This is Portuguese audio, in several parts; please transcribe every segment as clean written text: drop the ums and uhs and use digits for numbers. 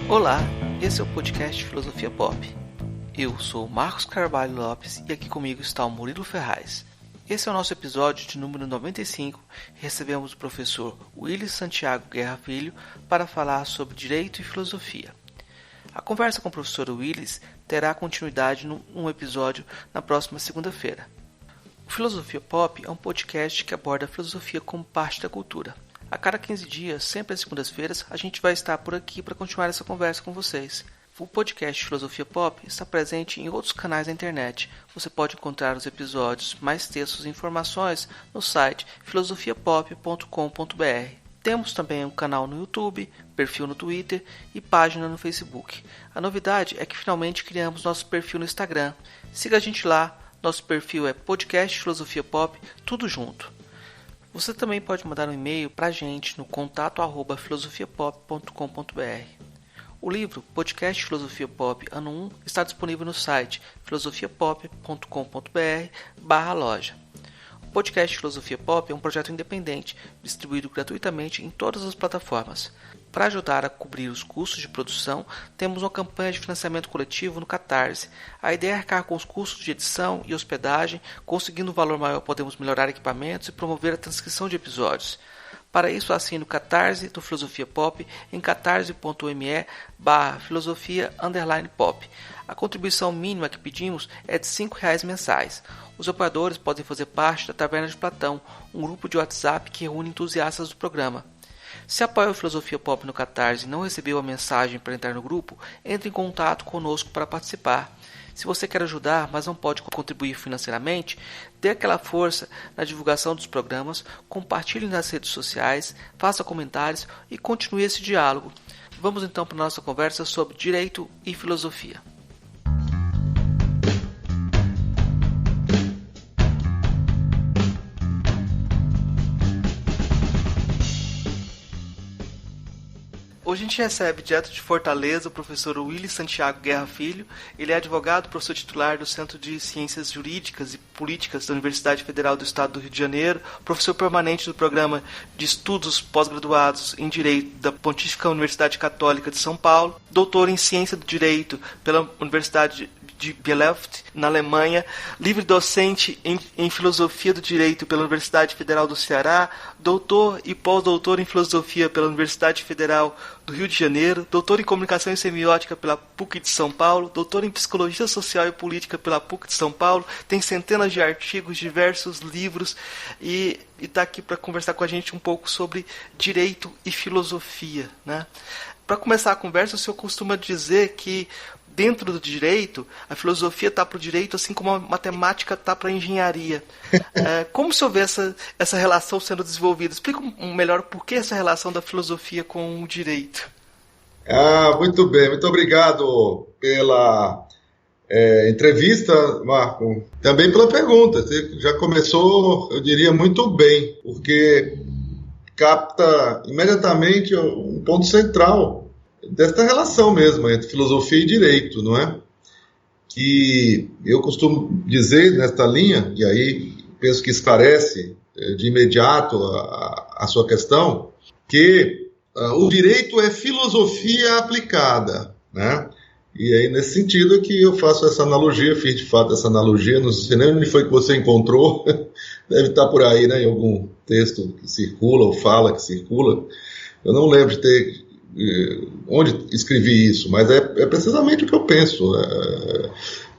Olá, esse é o podcast Filosofia Pop. Eu sou o Marcos Carvalho Lopes e aqui comigo está o Murilo Ferraz. Esse é o nosso episódio de número 95 e recebemos o professor Willis Santiago Guerra Filho para falar sobre Direito e Filosofia. A conversa com o professor Willis terá continuidade num episódio na próxima segunda-feira. O Filosofia Pop é um podcast que aborda a filosofia como parte da cultura. A cada 15 dias, sempre às segundas-feiras, a gente vai estar por aqui para continuar essa conversa com vocês. O podcast Filosofia Pop está presente em outros canais da internet. Você pode encontrar os episódios, mais textos e informações no site filosofiapop.com.br. Temos também um canal no YouTube, perfil no Twitter e página no Facebook. A novidade é que finalmente criamos nosso perfil no Instagram. Siga a gente lá, nosso perfil é podcast Filosofia Pop, tudo junto. Você também pode mandar um e-mail para a gente no contato@filosofiapop.com.br. O livro Podcast Filosofia Pop Ano 1 está disponível no site filosofiapop.com.br/loja. O podcast Filosofia Pop é um projeto independente, distribuído gratuitamente em todas as plataformas. Para ajudar a cobrir os custos de produção, temos uma campanha de financiamento coletivo no Catarse. A ideia é arcar com os custos de edição e hospedagem, conseguindo um valor maior podemos melhorar equipamentos e promover a transcrição de episódios. Para isso, assine o Catarse do Filosofia Pop em catarse.me/filosofia_pop. A contribuição mínima que pedimos é de R$ 5 mensais. Os apoiadores podem fazer parte da Taverna de Platão, um grupo de WhatsApp que reúne entusiastas do programa. Se apoia o Filosofia Pop no Catarse e não recebeu a mensagem para entrar no grupo, entre em contato conosco para participar. Se você quer ajudar, mas não pode contribuir financeiramente, dê aquela força na divulgação dos programas, compartilhe nas redes sociais, faça comentários e continue esse diálogo. Vamos então para a nossa conversa sobre direito e filosofia. Hoje a gente recebe direto de Fortaleza o professor Willis Santiago Guerra Filho. Ele é advogado, professor titular do Centro de Ciências Jurídicas e Políticas da Universidade Federal do Estado do Rio de Janeiro, professor permanente do Programa de Estudos Pós-Graduados em Direito da Pontífica Universidade Católica de São Paulo, doutor em Ciência do Direito pela Universidade de Bielefeld, na Alemanha, livre docente em Filosofia do Direito pela Universidade Federal do Ceará, doutor e pós-doutor em Filosofia pela Universidade Federal do Rio de Janeiro, doutor em Comunicação e Semiótica pela PUC de São Paulo, doutor em Psicologia Social e Política pela PUC de São Paulo, tem centenas de artigos, diversos livros e está aqui para conversar com a gente um pouco sobre direito e filosofia, né? Para começar a conversa, o senhor costuma dizer que dentro do direito, a filosofia está para o direito, assim como a matemática está para a engenharia. Como o senhor vê essa relação sendo desenvolvida? Explica melhor por que essa relação da filosofia com o direito. Muito bem, muito obrigado pela entrevista, Marco. Também pela pergunta. Você já começou, eu diria, muito bem, porque capta imediatamente um ponto central desta relação mesmo entre filosofia e direito, não é? Que eu costumo dizer nesta linha, e aí penso que esclarece de imediato a sua questão, que o direito é filosofia aplicada, né? E aí nesse sentido que eu faço essa analogia, fiz de fato essa analogia, não sei nem onde foi que você encontrou, deve estar por aí, né, em algum texto que circula ou fala que circula, eu não lembro de ter onde escrevi isso, mas é precisamente o que eu penso,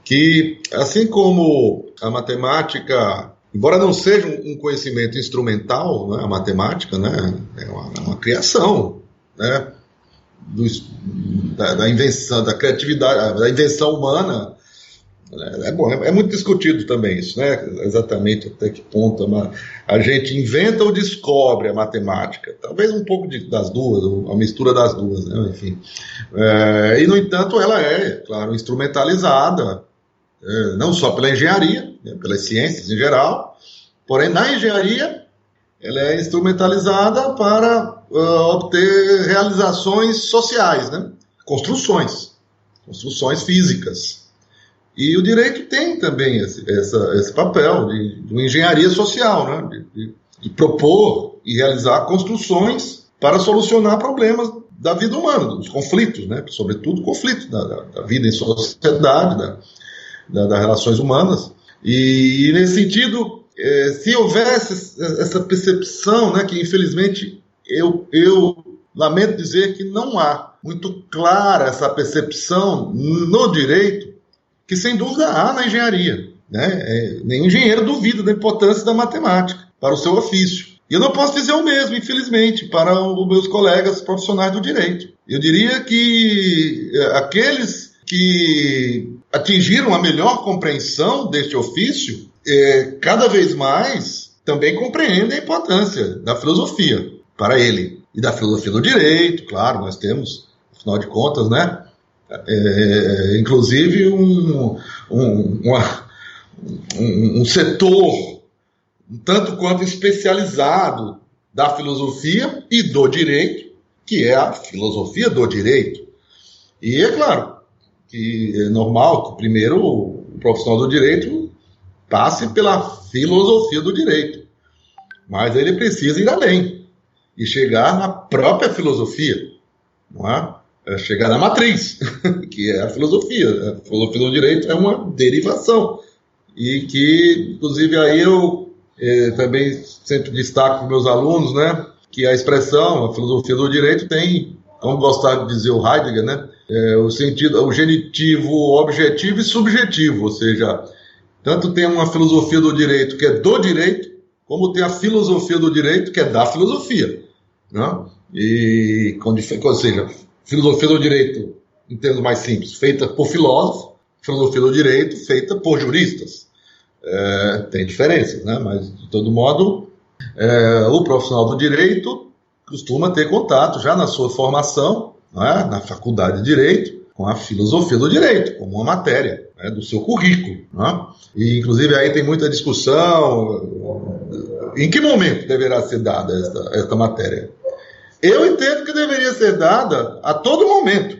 que assim como a matemática, embora não seja um conhecimento instrumental, né, a matemática, né, é uma criação, né, da invenção, da criatividade, da invenção humana. É muito discutido também isso, né? Exatamente até que ponto a gente inventa ou descobre a matemática. Talvez um pouco das duas, a mistura das duas, né? Enfim. E, no entanto, ela é, claro, instrumentalizada, não só pela engenharia, né, pelas ciências em geral, porém, na engenharia, ela é instrumentalizada para obter realizações sociais, né? Construções físicas. E o direito tem também esse papel de uma engenharia social, né? De propor e realizar construções para solucionar problemas da vida humana, dos conflitos, né? Sobretudo conflitos da vida em sociedade, das relações humanas. E nesse sentido, se houvesse essa percepção, né, que infelizmente eu lamento dizer que não há muito clara essa percepção no direito, que sem dúvida há na engenharia, né? Nenhum engenheiro duvida da importância da matemática para o seu ofício. E eu não posso dizer o mesmo, infelizmente, para os meus colegas profissionais do direito. Eu diria que aqueles que atingiram a melhor compreensão deste ofício, cada vez mais também compreendem a importância da filosofia para ele. E da filosofia do direito, claro, nós temos, afinal de contas, né, inclusive um setor um tanto quanto especializado da filosofia e do direito, que é a filosofia do direito. E é claro que é normal que primeiro o profissional do direito passe pela filosofia do direito, mas ele precisa ir além e chegar na própria filosofia, não é? Chegar na matriz, que é a filosofia. A filosofia do direito é uma derivação, e que, inclusive, aí eu também sempre destaco para meus alunos, né, que a expressão, a filosofia do direito tem, como gostava de dizer o Heidegger, né, o sentido, o genitivo objetivo e subjetivo, ou seja, tanto tem uma filosofia do direito que é do direito, como tem a filosofia do direito que é da filosofia, né? E, ou seja, filosofia do direito, em termos mais simples, feita por filósofos, filosofia do direito feita por juristas. Tem diferenças, né? Mas, de todo modo, o profissional do direito costuma ter contato já na sua formação, né, na faculdade de Direito, com a filosofia do direito, como uma matéria, né, do seu currículo. Né? E, inclusive, aí tem muita discussão em que momento deverá ser dada esta matéria. Eu entendo que deveria ser dada a todo momento.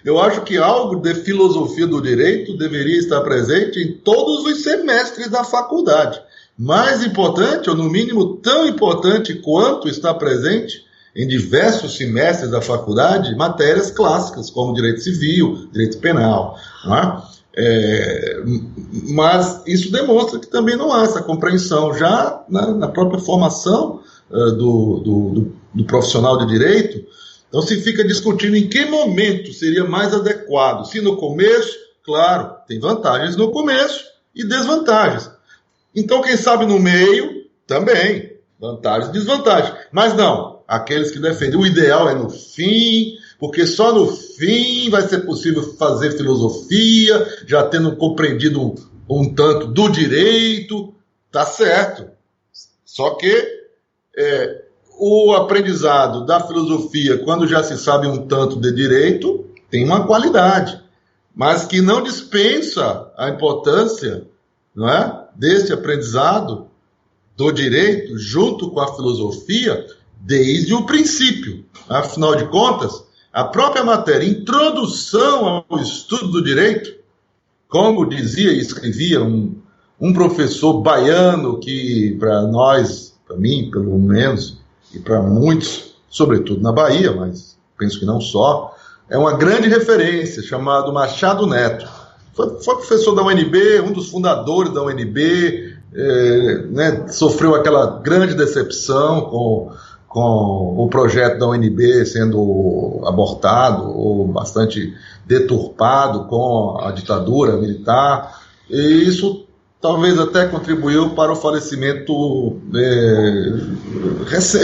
Eu acho que algo de filosofia do direito deveria estar presente em todos os semestres da faculdade. Mais importante, ou no mínimo tão importante quanto está presente em diversos semestres da faculdade, matérias clássicas, como direito civil, direito penal. Não é? Mas isso demonstra que também não há essa compreensão já na própria formação do profissional de direito. Então se fica discutindo em que momento seria mais adequado. Se no começo, claro, tem vantagens no começo e desvantagens. Então quem sabe no meio, também, vantagens e desvantagens. Mas não, aqueles que defendem o ideal é no fim, porque só no fim vai ser possível fazer filosofia, já tendo compreendido um tanto do direito, tá certo. Só que o aprendizado da filosofia, quando já se sabe um tanto de direito, tem uma qualidade, mas que não dispensa a importância, não é, desse aprendizado do direito junto com a filosofia desde o princípio. Afinal de contas, a própria matéria Introdução ao Estudo do Direito, como dizia e escrevia um professor baiano que, para nós, para mim, pelo menos, e para muitos, sobretudo na Bahia, mas penso que não só, é uma grande referência, chamado Machado Neto. Foi professor da UNB, um dos fundadores da UNB, né, sofreu aquela grande decepção com o projeto da UNB sendo abortado ou bastante deturpado com a ditadura militar, e isso talvez até contribuiu para o falecimento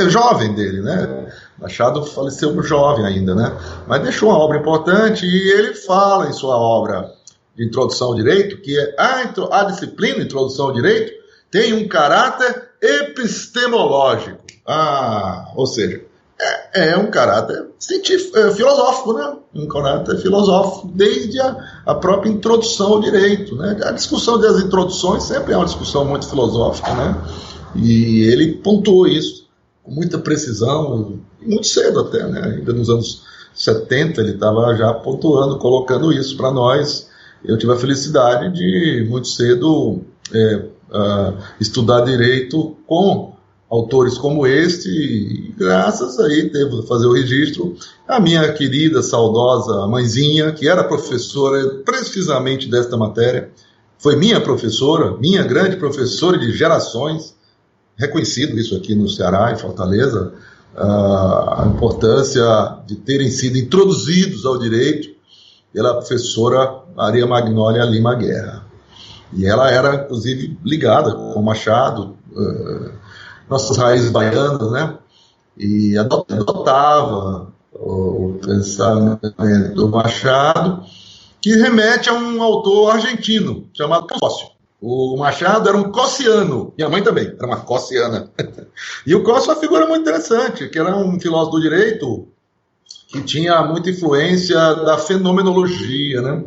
jovem dele, né? Machado faleceu jovem ainda, né? Mas deixou uma obra importante, e ele fala em sua obra de Introdução ao Direito que a disciplina Introdução ao Direito tem um caráter epistemológico. Ou seja, é um caráter científico, filosófico, né? Um caráter filosófico desde a própria introdução ao direito, né? A discussão das introduções sempre é uma discussão muito filosófica, né? E ele pontuou isso com muita precisão, muito cedo até, né? Ainda nos anos 70 ele estava já pontuando, colocando isso para nós. Eu tive a felicidade de, muito cedo, estudar direito com autores como este, e graças aí devo fazer o registro a minha querida, saudosa mãezinha, que era professora precisamente desta matéria, foi minha professora, minha grande professora de gerações, reconhecido isso aqui no Ceará, em Fortaleza, a importância de terem sido introduzidos ao direito pela professora Maria Magnólia Lima Guerra. E ela era, inclusive, ligada com o Machado, nossas raízes baianas, né? E adotava o pensamento do Machado, que remete a um autor argentino chamado Cossio. O Machado era um cossiano, minha mãe também era uma cossiana. E o Cossio é uma figura muito interessante, que era um filósofo do direito que tinha muita influência da fenomenologia, né?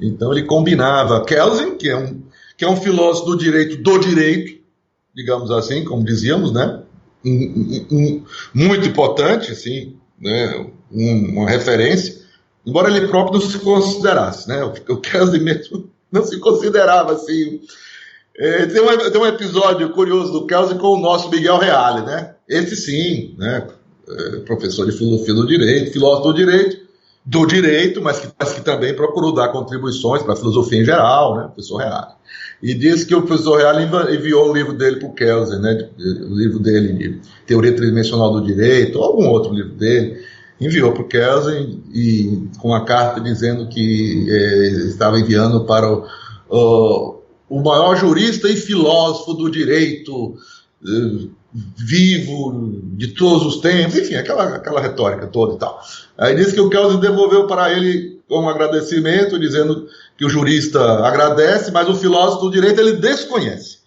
Então ele combinava Kelsen, que é um filósofo do direito, digamos assim, como dizíamos, né? Muito importante, assim, né? Uma referência, embora ele próprio não se considerasse, né? O Kelsen mesmo não se considerava assim. Tem um episódio curioso do Kelsen com o nosso Miguel Reale, né? Esse sim, né? Professor de filosofia do direito, filósofo do direito, mas que também procurou dar contribuições para a filosofia em geral, né? Professor Reale. E disse que o professor Reale enviou o livro dele para o Kelsen, né? O livro dele de Teoria Tridimensional do Direito, ou algum outro livro dele, enviou para o Kelsen e com uma carta dizendo que estava enviando para o maior jurista e filósofo do direito vivo de todos os tempos, enfim, aquela retórica toda e tal. Aí disse que o Kelsen devolveu para ele um agradecimento, dizendo que o jurista agradece, mas o filósofo do direito ele desconhece,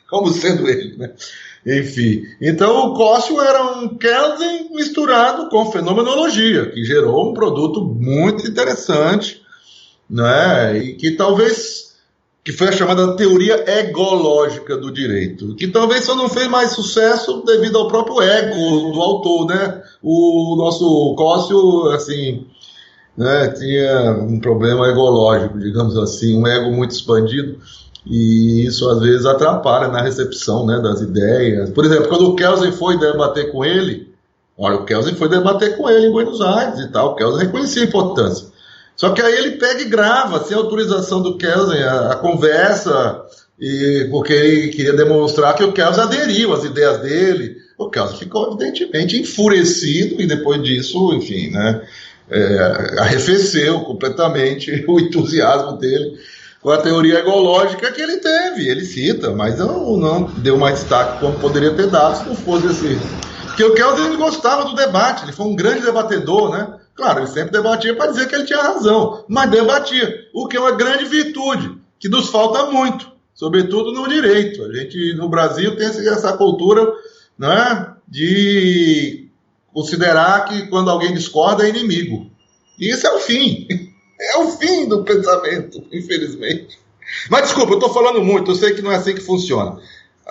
como sendo ele, né? Enfim, então o Cossio era um Kelsen misturado com fenomenologia, que gerou um produto muito interessante, né? E que foi a chamada teoria egológica do direito, que talvez só não fez mais sucesso devido ao próprio ego do autor, né? O nosso Cossio, assim, né, tinha um problema egológico, digamos assim, um ego muito expandido, e isso às vezes atrapalha na recepção, né, das ideias. Por exemplo, quando o Kelsen foi debater com ele, em Buenos Aires e tal, o Kelsen reconhecia a importância. Só que aí ele pega e grava, sem autorização do Kelsen, a conversa, porque ele queria demonstrar que o Kelsen aderiu às ideias dele. O Kelsen ficou evidentemente enfurecido e depois disso, enfim, né, arrefeceu completamente o entusiasmo dele com a teoria egológica que ele teve. Ele cita, mas não deu mais destaque como poderia ter dado se não fosse assim. Porque o Kelsen gostava do debate, ele foi um grande debatedor, né? Claro, ele sempre debatia para dizer que ele tinha razão, mas debatia, o que é uma grande virtude, que nos falta muito, sobretudo no direito. A gente, no Brasil, tem essa cultura, né, de considerar que quando alguém discorda é inimigo. E isso é o fim. É o fim do pensamento, infelizmente. Mas desculpa, eu estou falando muito, eu sei que não é assim que funciona.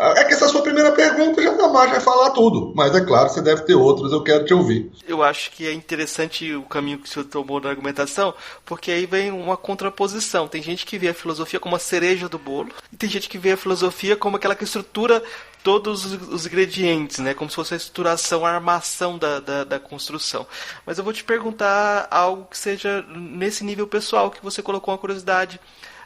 É que essa sua primeira pergunta jamais vai falar tudo, mas é claro, você deve ter outros, eu quero te ouvir. Eu acho que é interessante o caminho que o senhor tomou na argumentação, porque aí vem uma contraposição. Tem gente que vê a filosofia como a cereja do bolo, e tem gente que vê a filosofia como aquela que estrutura todos os ingredientes, né? Como se fosse a estruturação, a armação da construção. Mas eu vou te perguntar algo que seja nesse nível pessoal, que você colocou uma curiosidade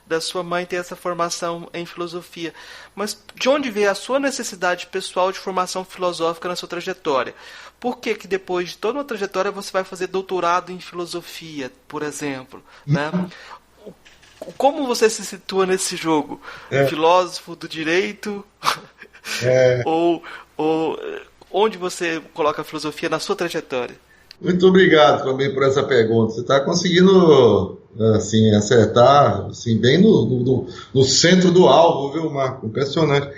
da sua mãe ter essa formação em filosofia. Mas de onde veio a sua necessidade pessoal de formação filosófica na sua trajetória? Por que depois de toda uma trajetória você vai fazer doutorado em filosofia, por exemplo? Né? Como você se situa nesse jogo? Filósofo do direito? Ou onde você coloca a filosofia na sua trajetória? Muito obrigado também por essa pergunta. Você está conseguindo assim, acertar assim, bem no centro do alvo, viu, Marco? Impressionante.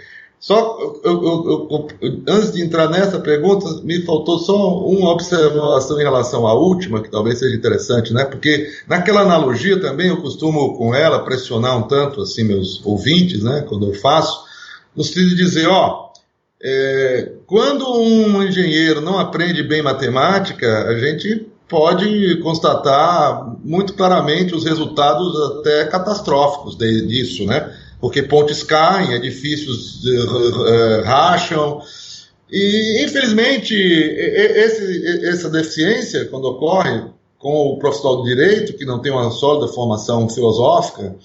Só, antes de entrar nessa pergunta, me faltou só uma observação em relação à última, que talvez seja interessante, né? Porque naquela analogia também eu costumo com ela pressionar um tanto assim meus ouvintes, né? Quando eu faço, no sentido de dizer, quando um engenheiro não aprende bem matemática, a gente pode constatar muito claramente os resultados até catastróficos disso, né? porque pontes caem, edifícios racham, e infelizmente essa deficiência, quando ocorre com o profissional do direito, que não tem uma sólida formação filosófica,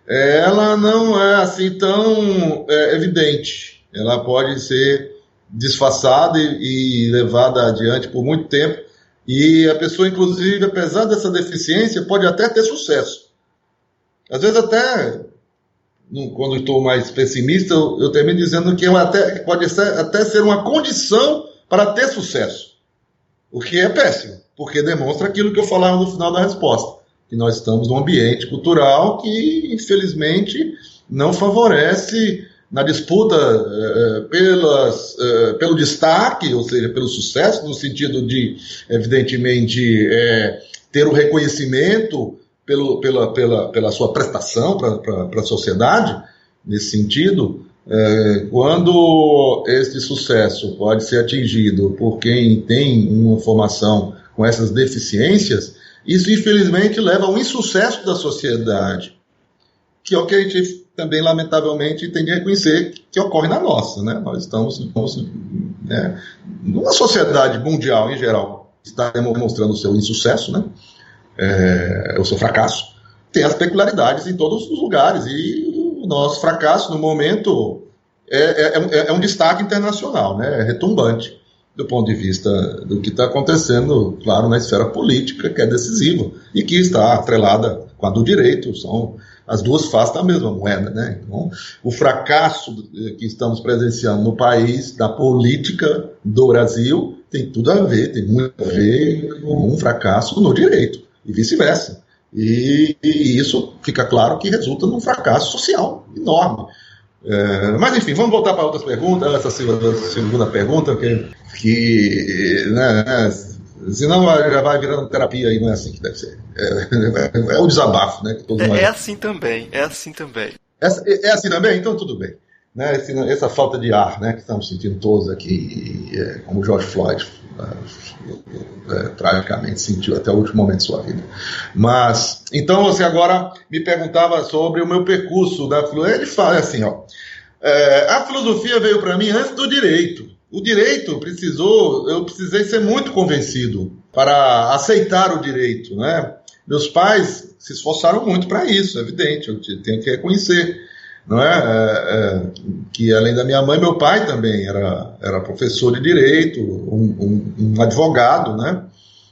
ela não é assim tão evidente, ela pode ser disfarçada e levada adiante por muito tempo, e a pessoa, inclusive, apesar dessa deficiência, pode até ter sucesso. Às vezes até, quando estou mais pessimista, eu termino dizendo que pode até ser uma condição para ter sucesso, o que é péssimo, porque demonstra aquilo que eu falava no final da resposta, que nós estamos num ambiente cultural que, infelizmente, não favorece na disputa pelo destaque, ou seja, pelo sucesso, no sentido de, evidentemente, ter o reconhecimento pela sua prestação para a sociedade, nesse sentido, quando esse sucesso pode ser atingido por quem tem uma formação com essas deficiências, isso infelizmente leva ao insucesso da sociedade, que é o que a gente também, lamentavelmente, tem de reconhecer que ocorre na nossa, né? Nós estamos numa sociedade mundial, em geral, que está demonstrando o seu insucesso, né? O seu fracasso. Tem as peculiaridades em todos os lugares, e o nosso fracasso, no momento, é um destaque internacional, né? É retumbante do ponto de vista do que está acontecendo, claro, na esfera política, que é decisiva, e que está atrelada com a do direito, são as duas faces da mesma moeda, né? Então, o fracasso que estamos presenciando no país, da política do Brasil, tem tudo a ver, tem muito a ver com um fracasso no direito, e vice-versa. E isso fica claro que resulta num fracasso social enorme. Mas enfim, vamos voltar para outras perguntas, essa segunda pergunta, que né, senão já vai virando terapia e não é assim que deve ser. É o desabafo, né? Que todos nós... É assim também. É assim também? Então tudo bem. Né, essa falta de ar, né, que estamos sentindo todos aqui, como o George Floyd tragicamente sentiu até o último momento de sua vida. Mas, então você agora me perguntava sobre o meu percurso da filosofia. Ele fala assim, a filosofia veio para mim antes do direito. O direito eu precisei ser muito convencido para aceitar o direito, né? Meus pais se esforçaram muito para isso, é evidente, eu tenho que reconhecer. Não que além da minha mãe, meu pai também era professor de direito, um advogado, né?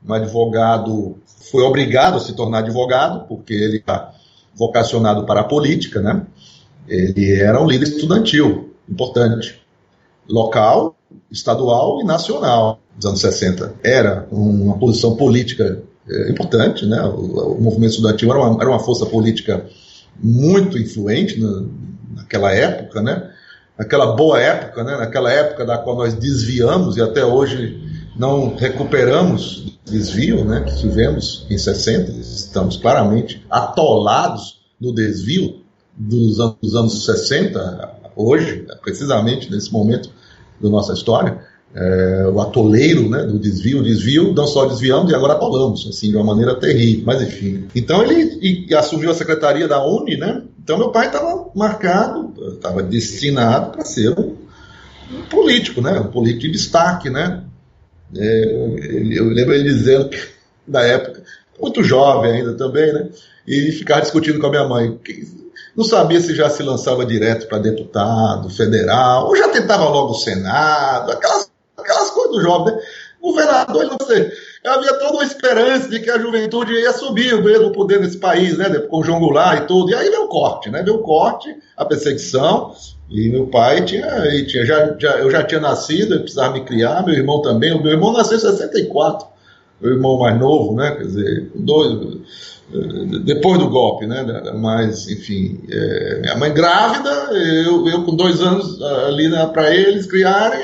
Um advogado foi obrigado a se tornar advogado, porque ele está vocacionado para a política, né? Ele era um líder estudantil importante, local, estadual e nacional, nos anos 60. Era uma posição política importante, né? O movimento estudantil era uma força política muito influente naquela época, né? Naquela boa época, né? Naquela época da qual nós desviamos e até hoje não recuperamos o desvio, né? Que tivemos em 60, estamos claramente atolados no desvio dos anos 60, hoje, precisamente nesse momento da nossa história, o atoleiro, né, do desvio, não só desviamos e agora atolamos, assim, de uma maneira terrível, mas enfim. Então ele assumiu a secretaria da UNE, né? Então meu pai estava marcado, estava destinado para ser um político, né? Um político de destaque, né? Eu lembro ele dizendo que, na época, muito jovem ainda também, né? E ficava discutindo com a minha mãe, não sabia se já se lançava direto para deputado federal, ou já tentava logo o Senado, aquelas coisas do jovem, né? Governador, não sei. Havia toda uma esperança de que a juventude ia subir mesmo o poder nesse país, né? Com o João Goulart e tudo. E aí veio o corte, né? Veio o corte, a perseguição. E meu pai eu já tinha nascido, eu precisava me criar, meu irmão também. O meu irmão nasceu em 64, meu irmão mais novo, né? Quer dizer, depois do golpe, né? Mas, enfim, minha mãe grávida, eu com 2 anos ali, né, para eles criarem,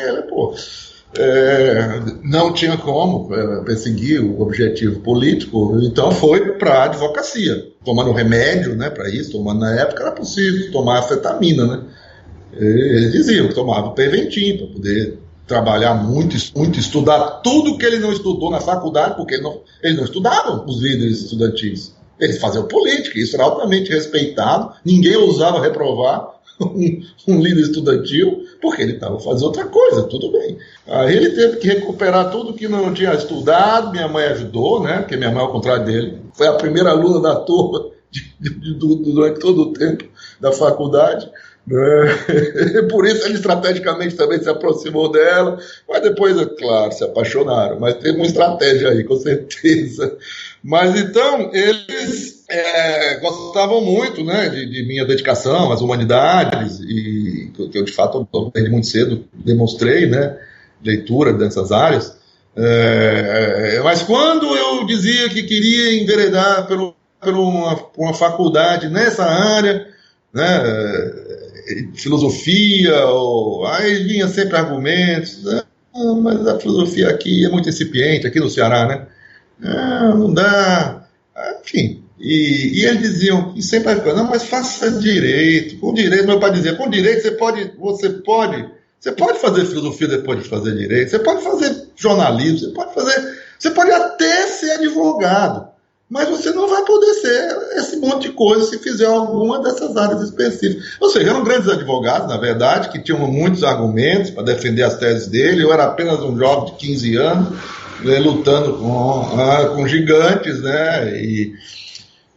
não tinha como perseguir o objetivo político, então foi para a advocacia, tomando remédio, né, para isso, na época era possível tomar anfetamina, né? Eles diziam que tomava Preventim para poder trabalhar muito, estudar tudo que ele não estudou na faculdade, porque eles não estudavam, os líderes estudantis. Eles faziam política, isso era altamente respeitado, ninguém ousava reprovar um líder estudantil, porque ele estava fazendo outra coisa, tudo bem. Aí ele teve que recuperar tudo que não tinha estudado, minha mãe ajudou, né? Porque minha mãe, ao contrário dele, foi a primeira aluna da turma durante todo o tempo da faculdade. Por isso ele estrategicamente também se aproximou dela, mas depois, é claro, se apaixonaram, mas teve uma estratégia aí, com certeza. Mas então, eles gostavam muito, né, de minha dedicação às humanidades, e que eu de fato, desde muito cedo, demonstrei, né, leitura dessas áreas. Mas quando eu dizia que queria enveredar por uma faculdade nessa área, né, filosofia, aí vinha sempre argumentos, mas a filosofia aqui é muito incipiente, aqui no Ceará, né? Não dá, enfim. E eles diziam, e sempre não, mas faça direito. Com direito, meu pai dizia, com direito você pode fazer filosofia depois de fazer direito, você pode fazer jornalismo, você pode até ser advogado, mas você não vai poder ser esse monte de coisa se fizer alguma dessas áreas específicas. Ou seja, eram grandes advogados, na verdade, que tinham muitos argumentos para defender as teses dele. Eu era apenas um jovem de 15 anos, né, lutando com gigantes, né?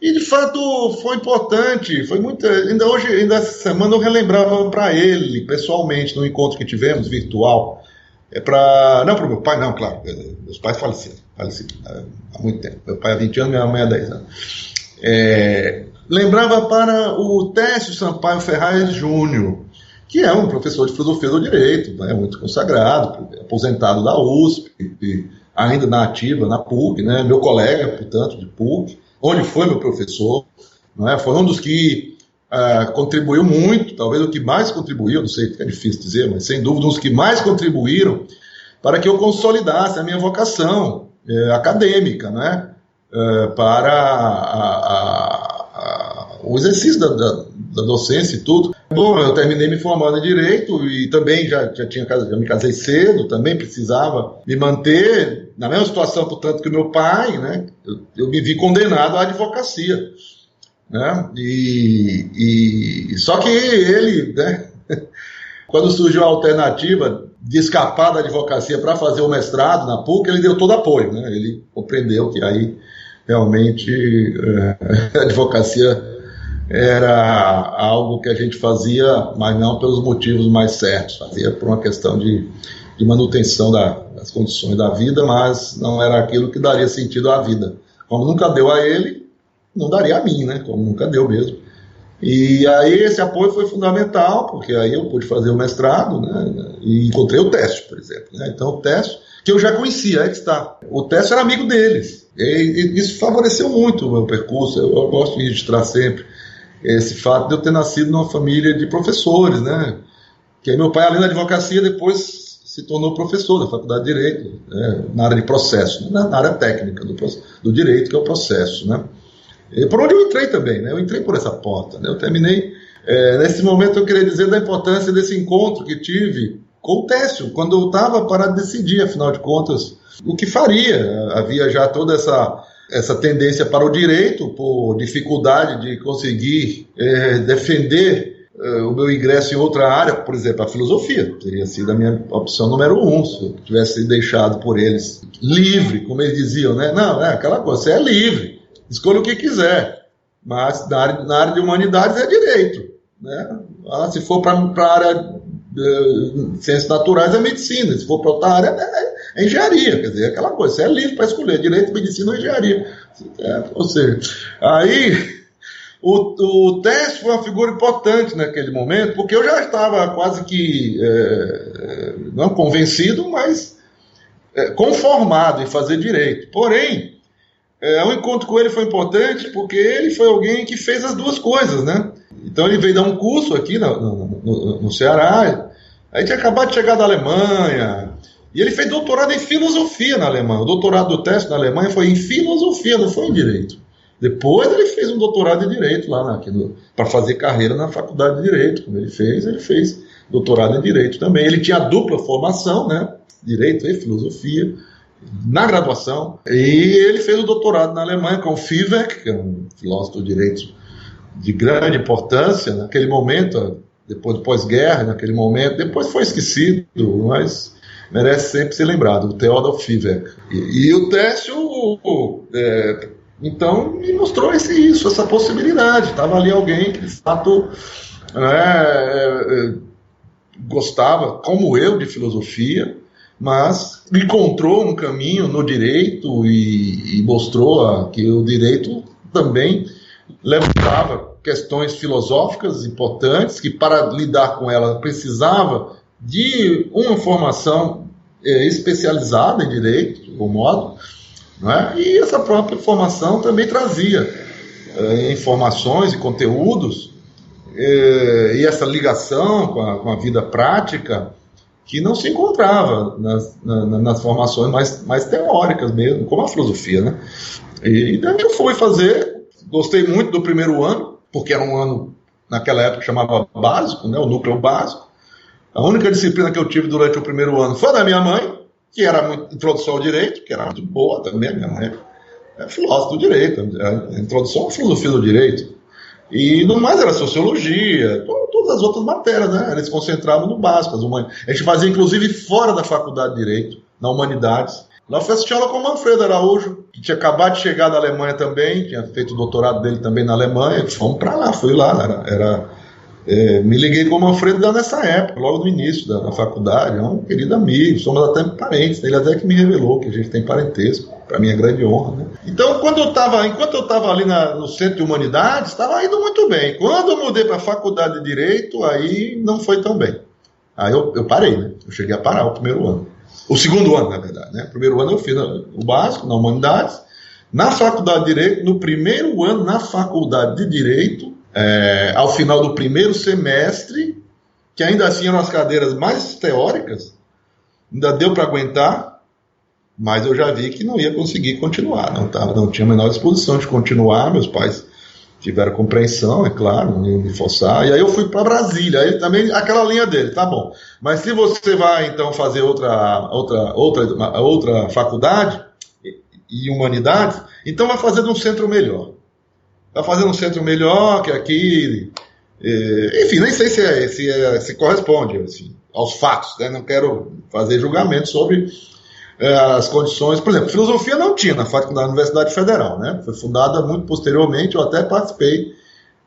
E de fato foi importante, foi muito. Ainda essa semana eu relembrava para ele, pessoalmente, no encontro que tivemos, virtual. Não para o meu pai, não, claro. Meus pais faleceram há muito tempo. Meu pai há 20 anos, minha mãe há 10 anos. Lembrava para o Técio Sampaio Ferraz Júnior, que é um professor de filosofia do direito, né, muito consagrado, aposentado da USP, ainda na ativa, na PUC, né, meu colega, portanto, de PUC, onde foi meu professor, né, foi um dos que contribuiu muito, talvez o que mais contribuiu, não sei, é difícil dizer, mas sem dúvida um dos que mais contribuíram para que eu consolidasse a minha vocação acadêmica, né, para o exercício da docência e tudo. Bom, eu terminei me formando em Direito e também já me casei cedo, também precisava me manter na mesma situação, portanto, que o meu pai, né, eu me vi condenado à advocacia. Né? Só que ele, né, quando surgiu a alternativa de escapar da advocacia para fazer o mestrado na PUC, ele deu todo apoio, né? Ele compreendeu que aí realmente a advocacia era algo que a gente fazia, mas não pelos motivos mais certos, fazia por uma questão de manutenção das condições da vida, mas não era aquilo que daria sentido à vida. Como nunca deu a ele, não daria a mim, né? Como nunca deu mesmo. E aí esse apoio foi fundamental, porque aí eu pude fazer o mestrado, né? E encontrei o Técio, por exemplo. Né? Então o Técio, que eu já conhecia, aí que está. O Técio era amigo deles. E isso favoreceu muito o meu percurso. Eu gosto de registrar sempre esse fato de eu ter nascido numa família de professores, né? Que aí meu pai, além da advocacia, depois se tornou professor da Faculdade de Direito, né? Na área de processo, né? Na área técnica do direito, que é o processo, né? E por onde eu entrei também, né? Eu entrei por essa porta, né? Eu terminei. Nesse momento eu queria dizer da importância desse encontro que tive com o Técio, quando eu estava para decidir, afinal de contas, o que faria. Havia já toda essa tendência para o direito, por dificuldade de conseguir defender o meu ingresso em outra área, por exemplo, a filosofia. Teria sido a minha opção número 1, se eu tivesse deixado por eles livre, como eles diziam, né? Não, aquela coisa, você é livre. Escolha o que quiser, mas na área de humanidades é direito. Né? Se for para a área de ciências naturais é medicina, se for para outra área é engenharia. Quer dizer, é aquela coisa, você é livre para escolher direito, medicina ou engenharia. Ou seja, aí o Técio foi uma figura importante naquele momento, porque eu já estava quase que, não convencido, mas conformado em fazer direito. Porém, o encontro com ele foi importante porque ele foi alguém que fez as duas coisas, né? Então ele veio dar um curso aqui no Ceará, aí tinha acabado de chegar da Alemanha, e ele fez doutorado em filosofia na Alemanha. O doutorado do Técio na Alemanha foi em filosofia, não foi em direito. Depois ele fez um doutorado em direito lá, para fazer carreira na faculdade de direito. Como ele fez doutorado em direito também. Ele tinha dupla formação, né? Direito e filosofia, na graduação, e ele fez o doutorado na Alemanha com o Fiebeck, que é um filósofo do direito de grande importância naquele momento. depois do pós-guerra, naquele momento, depois foi esquecido, mas merece sempre ser lembrado, o Theodor Fivek. E o Técio, então, me mostrou essa possibilidade. Estava ali alguém que, de fato, gostava, como eu, de filosofia, mas encontrou um caminho no direito e mostrou que o direito também levantava questões filosóficas importantes, que para lidar com ela precisava de uma formação especializada em direito, de algum modo, né? E essa própria formação também trazia informações e conteúdos, e essa ligação com a vida prática que não se encontrava nas formações mais teóricas mesmo, como a filosofia, né? E daí eu fui fazer, gostei muito do primeiro ano, porque era um ano, naquela época, chamava básico, né, o núcleo básico. A única disciplina que eu tive durante o primeiro ano foi da minha mãe, que era muito introdução ao direito, que era muito boa também, minha mãe é filósofa do direito, a introdução à filosofia do direito. E no mais era sociologia, todas as outras matérias, né? Eles se concentravam no básico. A gente fazia, inclusive, fora da faculdade de Direito, na Humanidades. Lá eu fui assistir aula com o Manfredo Araújo, que tinha acabado de chegar da Alemanha também, tinha feito o doutorado dele também na Alemanha. Fomos para lá, fui lá. Me liguei com o Manfredo nessa época, logo no início da faculdade. É um querido amigo, somos até parentes. Ele até que me revelou que a gente tem parentesco. Para mim é grande honra, né? Então, enquanto eu estava ali no Centro de Humanidades, estava indo muito bem. Quando eu mudei para a Faculdade de Direito, aí não foi tão bem. Aí eu parei, né? Eu cheguei a parar o primeiro ano. O segundo ano, na verdade, né? O primeiro ano eu fiz o básico, na Humanidades. Na Faculdade de Direito, no primeiro ano, na Faculdade de Direito, ao final do primeiro semestre, que ainda assim eram as cadeiras mais teóricas, ainda deu para aguentar, mas eu já vi que não ia conseguir continuar, não tinha a menor disposição de continuar. Meus pais tiveram compreensão, é claro, não iam me forçar, e aí eu fui para Brasília, aí também aquela linha dele, tá bom, mas se você vai então fazer outra faculdade e humanidades, então vai fazer num centro melhor, que aqui, enfim, nem sei se corresponde assim, aos fatos, né? Não quero fazer julgamento sobre as condições. Por exemplo, filosofia não tinha na Universidade Federal, né? Foi fundada muito posteriormente, eu até participei,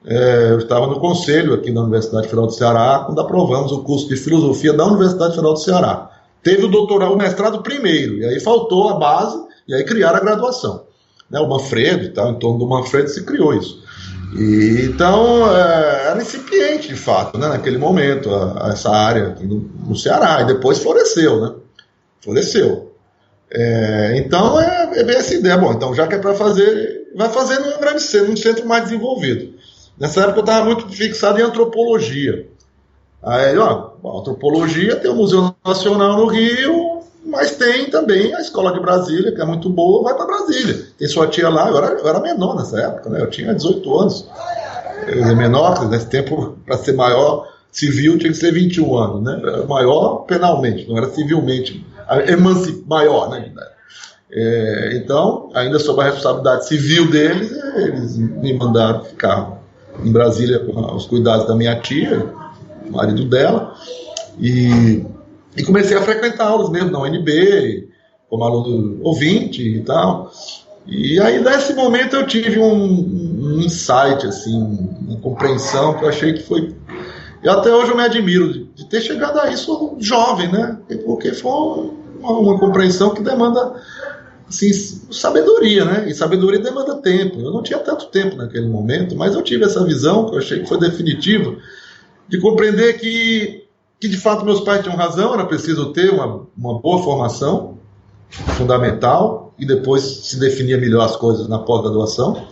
eu estava no conselho aqui da Universidade Federal do Ceará, quando aprovamos o curso de filosofia da Universidade Federal do Ceará. Teve o doutorado, o mestrado primeiro, e aí faltou a base, e aí criaram a graduação, né? O Manfredo e tal, em torno do Manfredo se criou isso. E, então, era incipiente, de fato, né, naquele momento, essa área aqui no Ceará, e depois floresceu, né? Floresceu. Então, é bem essa ideia. Bom, então, já que é para fazer, vai fazer num centro mais desenvolvido. Nessa época eu estava muito fixado em antropologia. Aí, antropologia tem o Museu Nacional no Rio, mas tem também a Escola de Brasília, que é muito boa, vai para Brasília. Tem sua tia lá, eu era menor nessa época, né? Eu tinha 18 anos. Eu era menor, nesse tempo, para ser maior civil, tinha que ser 21 anos, né? Era maior penalmente, não era civilmente. Maior, né? Então, ainda sob a responsabilidade civil deles, eles me mandaram ficar em Brasília com os cuidados da minha tia, marido dela, e comecei a frequentar aulas mesmo na UNB, como aluno ouvinte e tal. E aí, nesse momento, eu tive um insight, assim, uma compreensão que eu achei que foi... E até hoje eu me admiro de ter chegado a isso jovem, né? Porque foi uma compreensão que demanda, assim, sabedoria, né? E sabedoria demanda tempo. Eu não tinha tanto tempo naquele momento, mas eu tive essa visão, que eu achei que foi definitiva, de compreender que de fato meus pais tinham razão, era preciso ter uma boa formação fundamental, e depois se definia melhor as coisas na pós-graduação.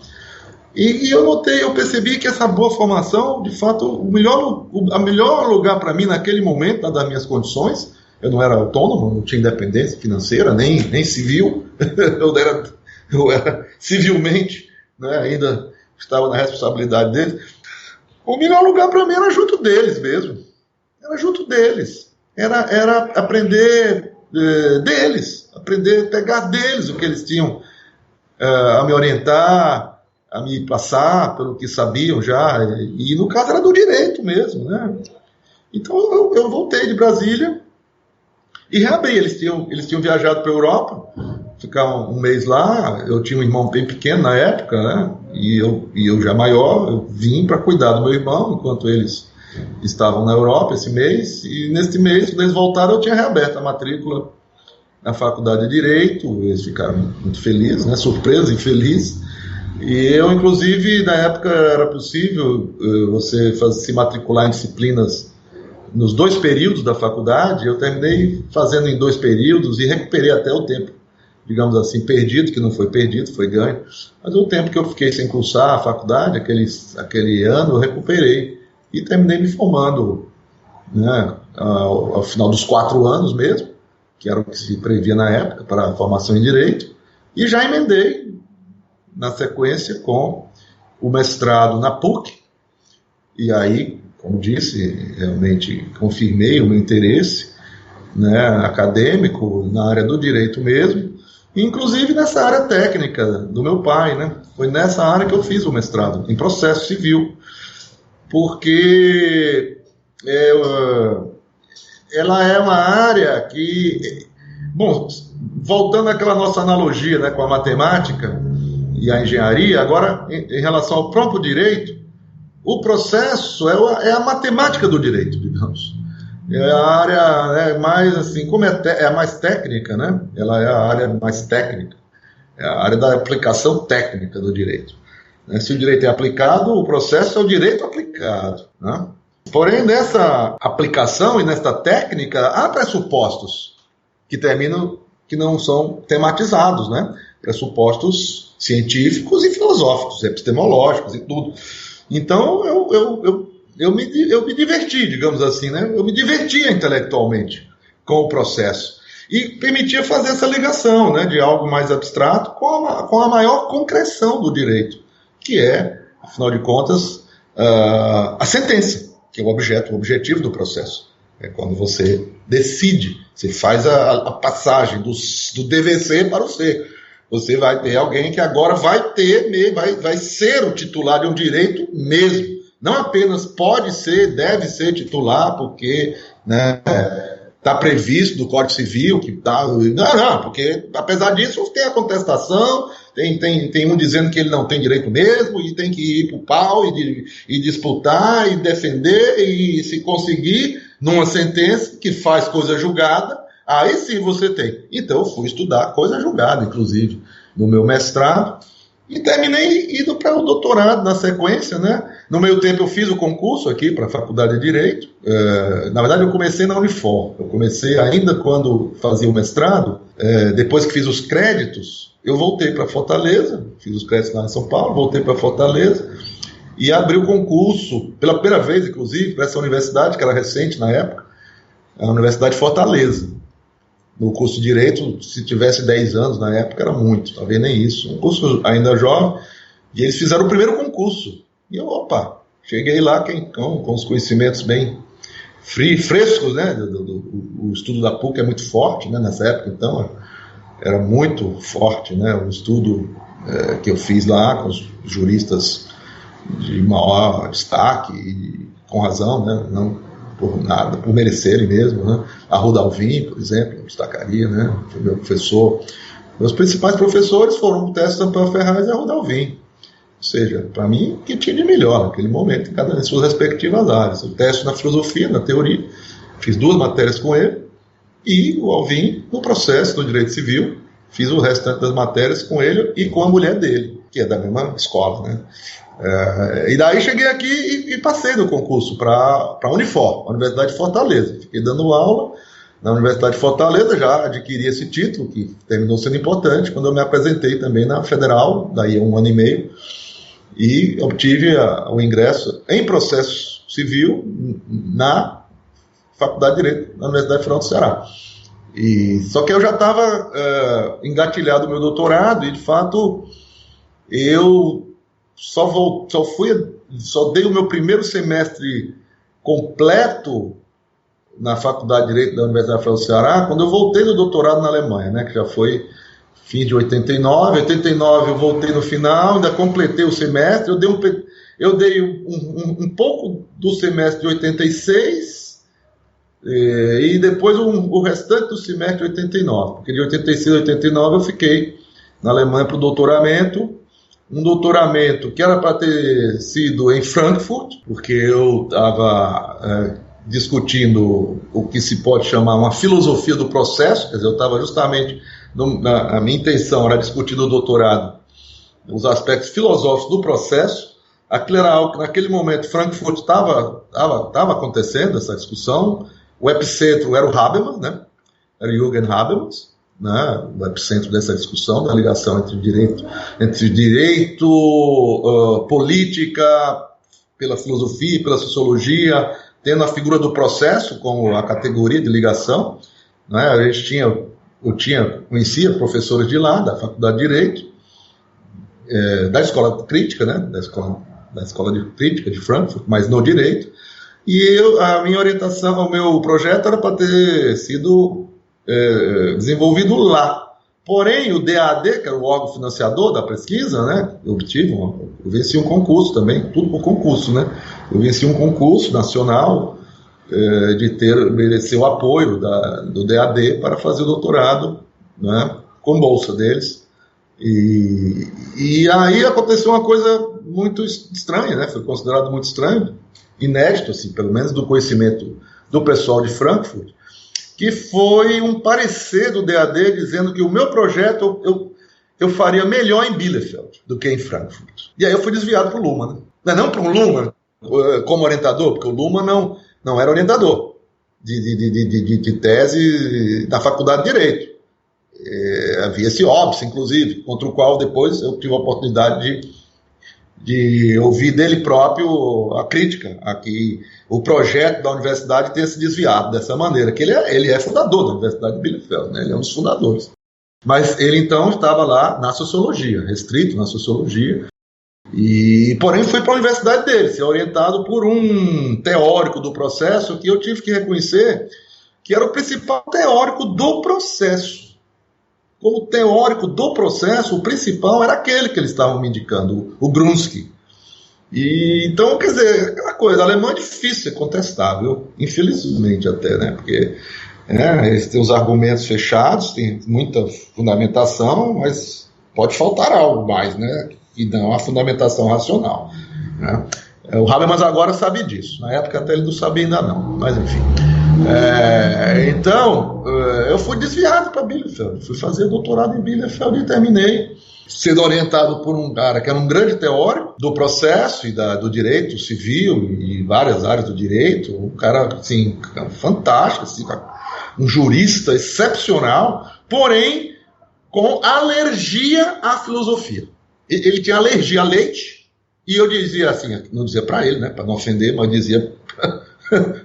E eu percebi que essa boa formação, de fato, o melhor lugar para mim naquele momento, das minhas condições, eu não era autônomo, não tinha independência financeira, nem civil, eu era civilmente, né, ainda estava na responsabilidade deles. O melhor lugar para mim era junto deles mesmo, era aprender deles, pegar deles o que eles tinham a me orientar, a me passar pelo que sabiam já, e no caso era do direito mesmo, né? Então eu voltei de Brasília e reabri. Eles tinham viajado para a Europa, ficar um mês lá. Eu tinha um irmão bem pequeno na época, né? E eu já maior, eu vim para cuidar do meu irmão, enquanto eles estavam na Europa esse mês. E nesse mês, quando eles voltaram, eu tinha reaberto a matrícula na Faculdade de Direito. Eles ficaram muito felizes, né? Surpresos e felizes. E eu, inclusive, na época era possível você se matricular em disciplinas nos 2 períodos da faculdade. Eu terminei fazendo em 2 períodos e recuperei até o tempo, digamos assim, perdido, que não foi perdido, foi ganho. Mas o tempo que eu fiquei sem cursar a faculdade, aquele ano, eu recuperei e terminei me formando, né, ao final dos 4 anos mesmo, que era o que se previa na época para a formação em Direito, e já emendei na sequência com o mestrado na PUC, e aí, como disse, realmente confirmei o meu interesse, né, acadêmico na área do direito mesmo, inclusive nessa área técnica do meu pai, né? Foi nessa área que eu fiz o mestrado, em processo civil, porque ela é uma área que, bom, voltando àquela nossa analogia, né, com a matemática e a engenharia, agora em relação ao próprio direito, o processo é a matemática do direito, digamos. É a área, né, mais assim, como é a mais técnica, né? Ela é a área mais técnica, é a área da aplicação técnica do direito. Né? Se o direito é aplicado, o processo é o direito aplicado. Né? Porém, nessa aplicação e nessa técnica, há pressupostos que não são tematizados, né? Pressupostos científicos e filosóficos, epistemológicos e tudo. Então, eu me diverti, digamos assim, né? Eu me divertia intelectualmente com o processo e permitia fazer essa ligação, né, de algo mais abstrato com a maior concreção do direito, que é, afinal de contas, a sentença, que é o objetivo do processo. É quando você decide, você faz a passagem do dever ser para o ser. Você vai ter alguém que agora vai ser o titular de um direito mesmo. Não apenas pode ser, deve ser titular, porque, né, está previsto no Código Civil que tá. Não, porque apesar disso tem a contestação, tem um dizendo que ele não tem direito mesmo, e tem que ir para o pau e disputar e defender, e se conseguir numa sentença que faz coisa julgada, aí sim você tem. Então eu fui estudar coisa julgada, inclusive, no meu mestrado, e terminei indo para o doutorado na sequência, né? No meio tempo eu fiz o concurso aqui para a Faculdade de Direito. Na verdade eu comecei na Unifor. Eu comecei ainda quando fazia o mestrado. Depois que fiz os créditos, eu voltei para Fortaleza. Fiz os créditos lá em São Paulo, voltei para Fortaleza e abri o concurso, pela primeira vez inclusive, para essa universidade, que era recente na época, a Universidade de Fortaleza. No curso de Direito, se tivesse 10 anos na época, era muito, talvez nem isso. Um curso ainda jovem, e eles fizeram o primeiro concurso. E eu, cheguei lá com os conhecimentos bem frescos, né? O estudo da PUC é muito forte, né? Nessa época, então, era muito forte, né? O estudo que eu fiz lá com os juristas de maior destaque, e com razão, né? Não por nada, por merecerem mesmo, né? Arruda Alvim, por exemplo, eu destacaria, né? Foi meu professor. Meus principais professores foram o Tércio Sampaio Ferraz e Arruda Alvim. Ou seja, para mim, o que tinha de melhor naquele momento, em cada das suas respectivas áreas. O Tércio na filosofia, na teoria, fiz 2 matérias com ele, e o Alvim no processo do direito civil, fiz o restante das matérias com ele e com a mulher dele, que é da mesma escola, né? E daí cheguei aqui e passei no concurso para a Unifor, a Universidade de Fortaleza. Fiquei dando aula na Universidade de Fortaleza, já adquiri esse título, que terminou sendo importante, quando eu me apresentei também na Federal, daí 1 ano e meio, e obtive o ingresso em processo civil na Faculdade de Direito da Universidade Federal do Ceará. Só que eu já estava engatilhado no meu doutorado, e de fato eu só dei o meu primeiro semestre completo na Faculdade de Direito da Universidade Federal do Ceará quando eu voltei do doutorado na Alemanha, né, que já foi fim de 89. 89 eu voltei no final, ainda completei o semestre. Eu dei um pouco do semestre de 86 E depois o restante do semestre de 89, porque de 86 a 89 eu fiquei na Alemanha para o doutoramento, um doutoramento que era para ter sido em Frankfurt, porque eu estava discutindo o que se pode chamar uma filosofia do processo, quer dizer, eu estava justamente, a minha intenção era discutir no doutorado os aspectos filosóficos do processo. Aquilo era algo que naquele momento Frankfurt estava acontecendo, essa discussão. O epicentro era o Habermas, né? Era Jürgen Habermas, né? O epicentro dessa discussão, da ligação entre direito, política, pela filosofia, pela sociologia, tendo a figura do processo como a categoria de ligação, né? Eu conhecia professores de lá, da Faculdade de Direito, da Escola Crítica, né? Da Escola de Crítica de Frankfurt, mas no Direito. E a minha orientação, o meu projeto era para ter sido desenvolvido lá. Porém, o DAD, que era o órgão financiador da pesquisa, né, eu venci um concurso também, tudo por concurso, né? Eu venci um concurso nacional merecer o apoio do DAD para fazer o doutorado, né, com bolsa deles. E aí aconteceu uma coisa muito estranha, né? Foi considerado muito estranho, inédito, assim, pelo menos do conhecimento do pessoal de Frankfurt, que foi um parecer do DAD dizendo que o meu projeto eu faria melhor em Bielefeld do que em Frankfurt. E aí eu fui desviado para o Luhmann, né? Não para o Luhmann como orientador, porque o Luhmann não era orientador de tese da Faculdade de Direito. Havia esse óbice, inclusive, contra o qual depois eu tive a oportunidade de ouvir dele próprio a crítica a que o projeto da universidade tenha se desviado dessa maneira, que ele é fundador da Universidade de Bielefeld, né? Ele é um dos fundadores. Mas ele então estava lá na sociologia, restrito na sociologia, porém foi para a universidade dele, ser orientado por um teórico do processo que eu tive que reconhecer que era o principal teórico do processo. Como teórico do processo, o principal era aquele que eles estavam me indicando, o Grunsky. Então, quer dizer, aquela coisa, a Alemanha é difícil ser contestável, infelizmente até, né? Porque eles têm os argumentos fechados, tem muita fundamentação, mas pode faltar algo mais, né? E não a fundamentação racional, né? O Habermas agora sabe disso, na época até ele não sabia ainda não, mas enfim. Então, eu fui desviado para Bielefeld, fui fazer doutorado em Bielefeld e terminei sendo orientado por um cara que era um grande teórico do processo e do direito civil e várias áreas do direito, um cara assim, fantástico, assim, um jurista excepcional, porém com alergia à filosofia. Ele tinha alergia a leite e eu dizia assim, não dizia para ele, né, para não ofender, mas dizia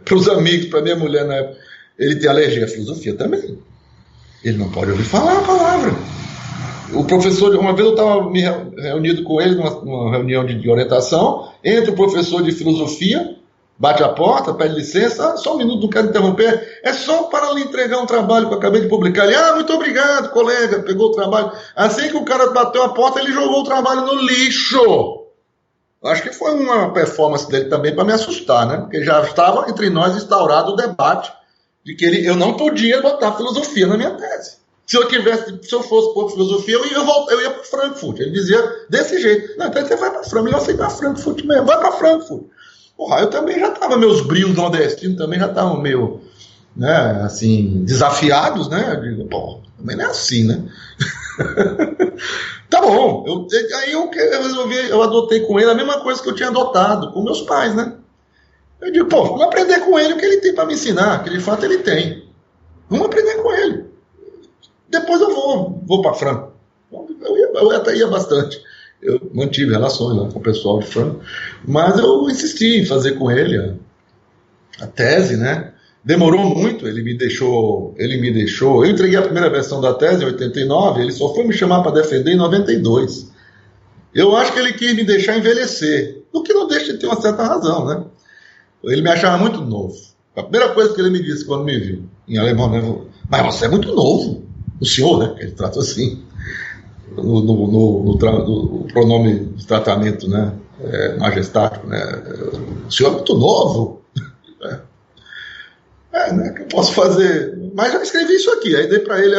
para os amigos, para minha mulher na época, ele tem alergia à filosofia também. Ele não pode ouvir falar a palavra. O professor, uma vez eu estava me reunido com ele numa reunião de orientação, entra o professor de filosofia, bate a porta, pede licença, só um minuto, não quero interromper, é só para lhe entregar um trabalho que eu acabei de publicar. Ele, muito obrigado, colega, pegou o trabalho. Assim que o cara bateu a porta, ele jogou o trabalho no lixo. Acho que foi uma performance dele também para me assustar, né? Porque já estava entre nós instaurado o debate de que eu não podia botar filosofia na minha tese. Se eu fosse por filosofia, eu ia para Frankfurt. Ele dizia desse jeito. Não, então você vai para Frankfurt. Melhor você ir para Frankfurt mesmo. Vai para Frankfurt. Porra, eu também já estava, meus brios nordestinos também já estavam meio, né, assim, desafiados, né? Eu digo, pô, também não é assim, né? Tá bom. Aí eu resolvi, eu adotei com ele a mesma coisa que eu tinha adotado com meus pais, né? Eu digo, pô, vamos aprender com ele o que ele tem para me ensinar, que de fato ele tem. Vamos aprender com ele. Depois eu vou para Franca. Eu até ia bastante. Eu mantive relações lá com o pessoal de Franca, mas eu insisti em fazer com ele a tese, né? Demorou muito, ele me deixou. Eu entreguei a primeira versão da tese em 89, ele só foi me chamar para defender em 92. Eu acho que ele quis me deixar envelhecer, o que não deixa de ter uma certa razão, né? Ele me achava muito novo. A primeira coisa que ele me disse quando me viu, em alemão, né? Mas você é muito novo. O senhor, né? Ele trata assim. No pronome de tratamento, né? Majestático, né? O senhor é muito novo. Né, que eu posso fazer? Mas já escrevi isso aqui, aí dei para ele,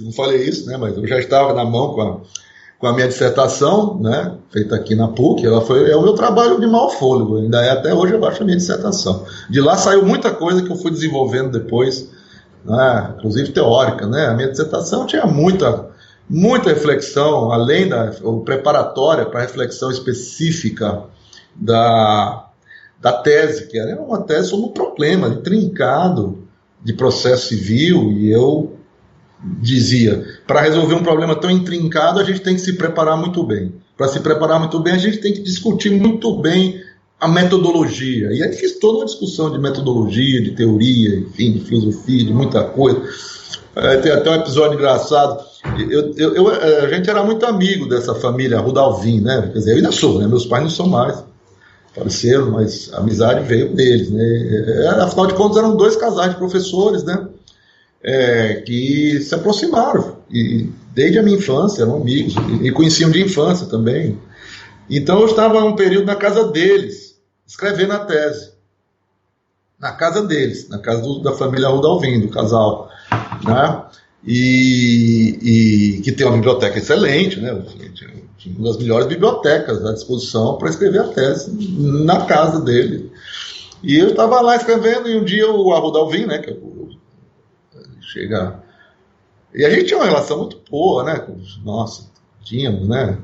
não falei isso, né, mas eu já estava na mão com a minha dissertação, né, feita aqui na PUC, é o meu trabalho de maior fôlego, ainda é até hoje, eu acho a minha dissertação. De lá saiu muita coisa que eu fui desenvolvendo depois, né, inclusive teórica, né, a minha dissertação tinha muita reflexão, além ou preparatória para reflexão específica da tese, que era uma tese sobre um problema intrincado de processo civil, e eu dizia, para resolver um problema tão intrincado, a gente tem que se preparar muito bem. Para se preparar muito bem, a gente tem que discutir muito bem a metodologia. E aí fiz toda uma discussão de metodologia, de teoria, enfim, de filosofia, de muita coisa. Tem até um episódio engraçado. A gente era muito amigo dessa família Rudalvin, né? Quer dizer, eu ainda sou, né? Meus pais não são mais, faleceram, mas a amizade veio deles, né? Afinal de contas, eram 2 casais de professores, né? Que se aproximaram, e desde a minha infância eram amigos, e conheciam de infância também. Então eu estava um período na casa deles, escrevendo a tese. Na casa deles, na casa da família Rudalvin, do casal, né? E que tem uma biblioteca excelente, né? Tinha uma das melhores bibliotecas à disposição para escrever a tese na casa dele. E eu estava lá escrevendo, e um dia o Rudalvin, né, chega. E a gente tinha uma relação muito boa, né? Nossa, tínhamos, né?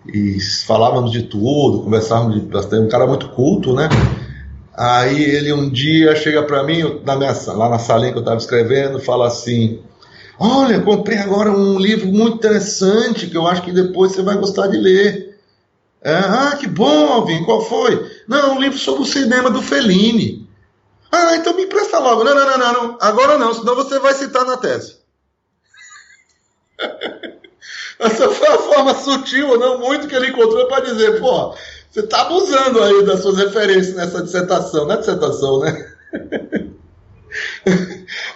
E falávamos de tudo, conversávamos bastante. Um cara muito culto, né? Aí ele um dia chega para mim, lá na salinha que eu estava escrevendo, fala assim: olha, comprei agora um livro muito interessante que eu acho que depois você vai gostar de ler. Que bom, Alvin, qual foi? Não, um livro sobre o cinema do Fellini. Então me empresta logo. Não, agora não, senão você vai citar na tese. Essa foi a forma sutil, ou não muito, que ele encontrou para dizer, pô, você está abusando aí das suas referências nessa dissertação. Não é dissertação, né?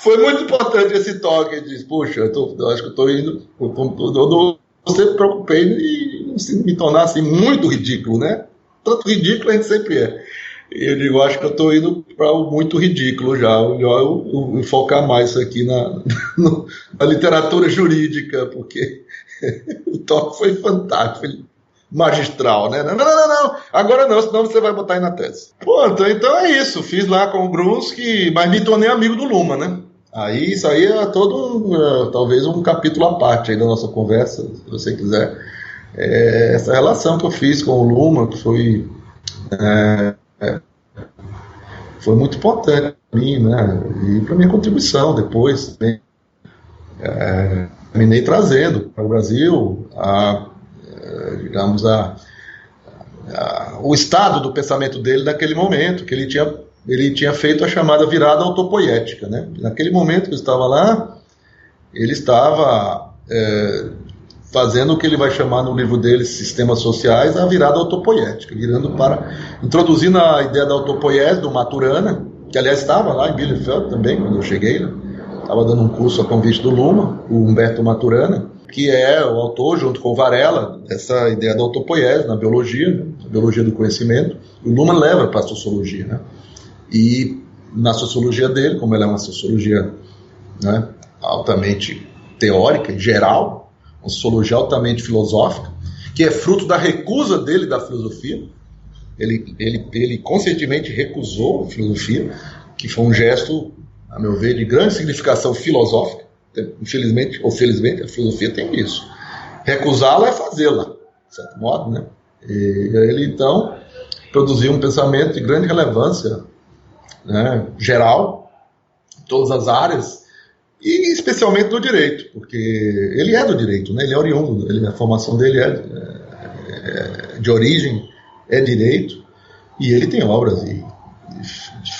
Foi muito importante esse toque. Ele disse, puxa, eu acho que eu estou indo, eu sempre me preocupei em me tornar assim, muito ridículo, né? Tanto ridículo a gente sempre é. Eu digo, acho que eu estou indo para o muito ridículo já. Eu focar mais isso aqui na literatura jurídica, porque o toque foi fantástico, foi magistral, né? Não, agora não, senão você vai botar aí na tese. Pô, então é isso. Fiz lá com o Grunsky, mas me tornei amigo do Luma, né? Aí isso aí é todo talvez um capítulo à parte aí da nossa conversa, se você quiser. Essa relação que eu fiz com o Luma, que foi muito importante para mim, né? E para minha contribuição depois também. Terminei trazendo para o Brasil digamos, o estado do pensamento dele naquele momento, que ele tinha feito a chamada virada autopoética, né? Naquele momento que eu estava lá, ele estava fazendo o que ele vai chamar no livro dele, Sistemas Sociais, a virada autopoética, introduzindo a ideia da autopoiese do Maturana, que aliás estava lá em Bielefeld também, quando eu cheguei, né? Estava dando um curso a convite do Luma, o Humberto Maturana, que é o autor, junto com o Varela, dessa ideia da autopoiese na biologia, né? A biologia do conhecimento. O Luma leva para a sociologia, né? E na sociologia dele, como ela é uma sociologia, né, altamente teórica e geral, uma sociologia altamente filosófica, que é fruto da recusa dele da filosofia. Ele conscientemente recusou a filosofia, que foi um gesto, a meu ver, de grande significação filosófica. Infelizmente ou felizmente, a filosofia tem isso. Recusá-la é fazê-la, de certo modo, né? E ele, então, produziu um pensamento de grande relevância, né, geral, em todas as áreas, e especialmente do direito, porque ele é do direito, né? Ele é oriundo, a formação dele de origem é direito, e ele tem obras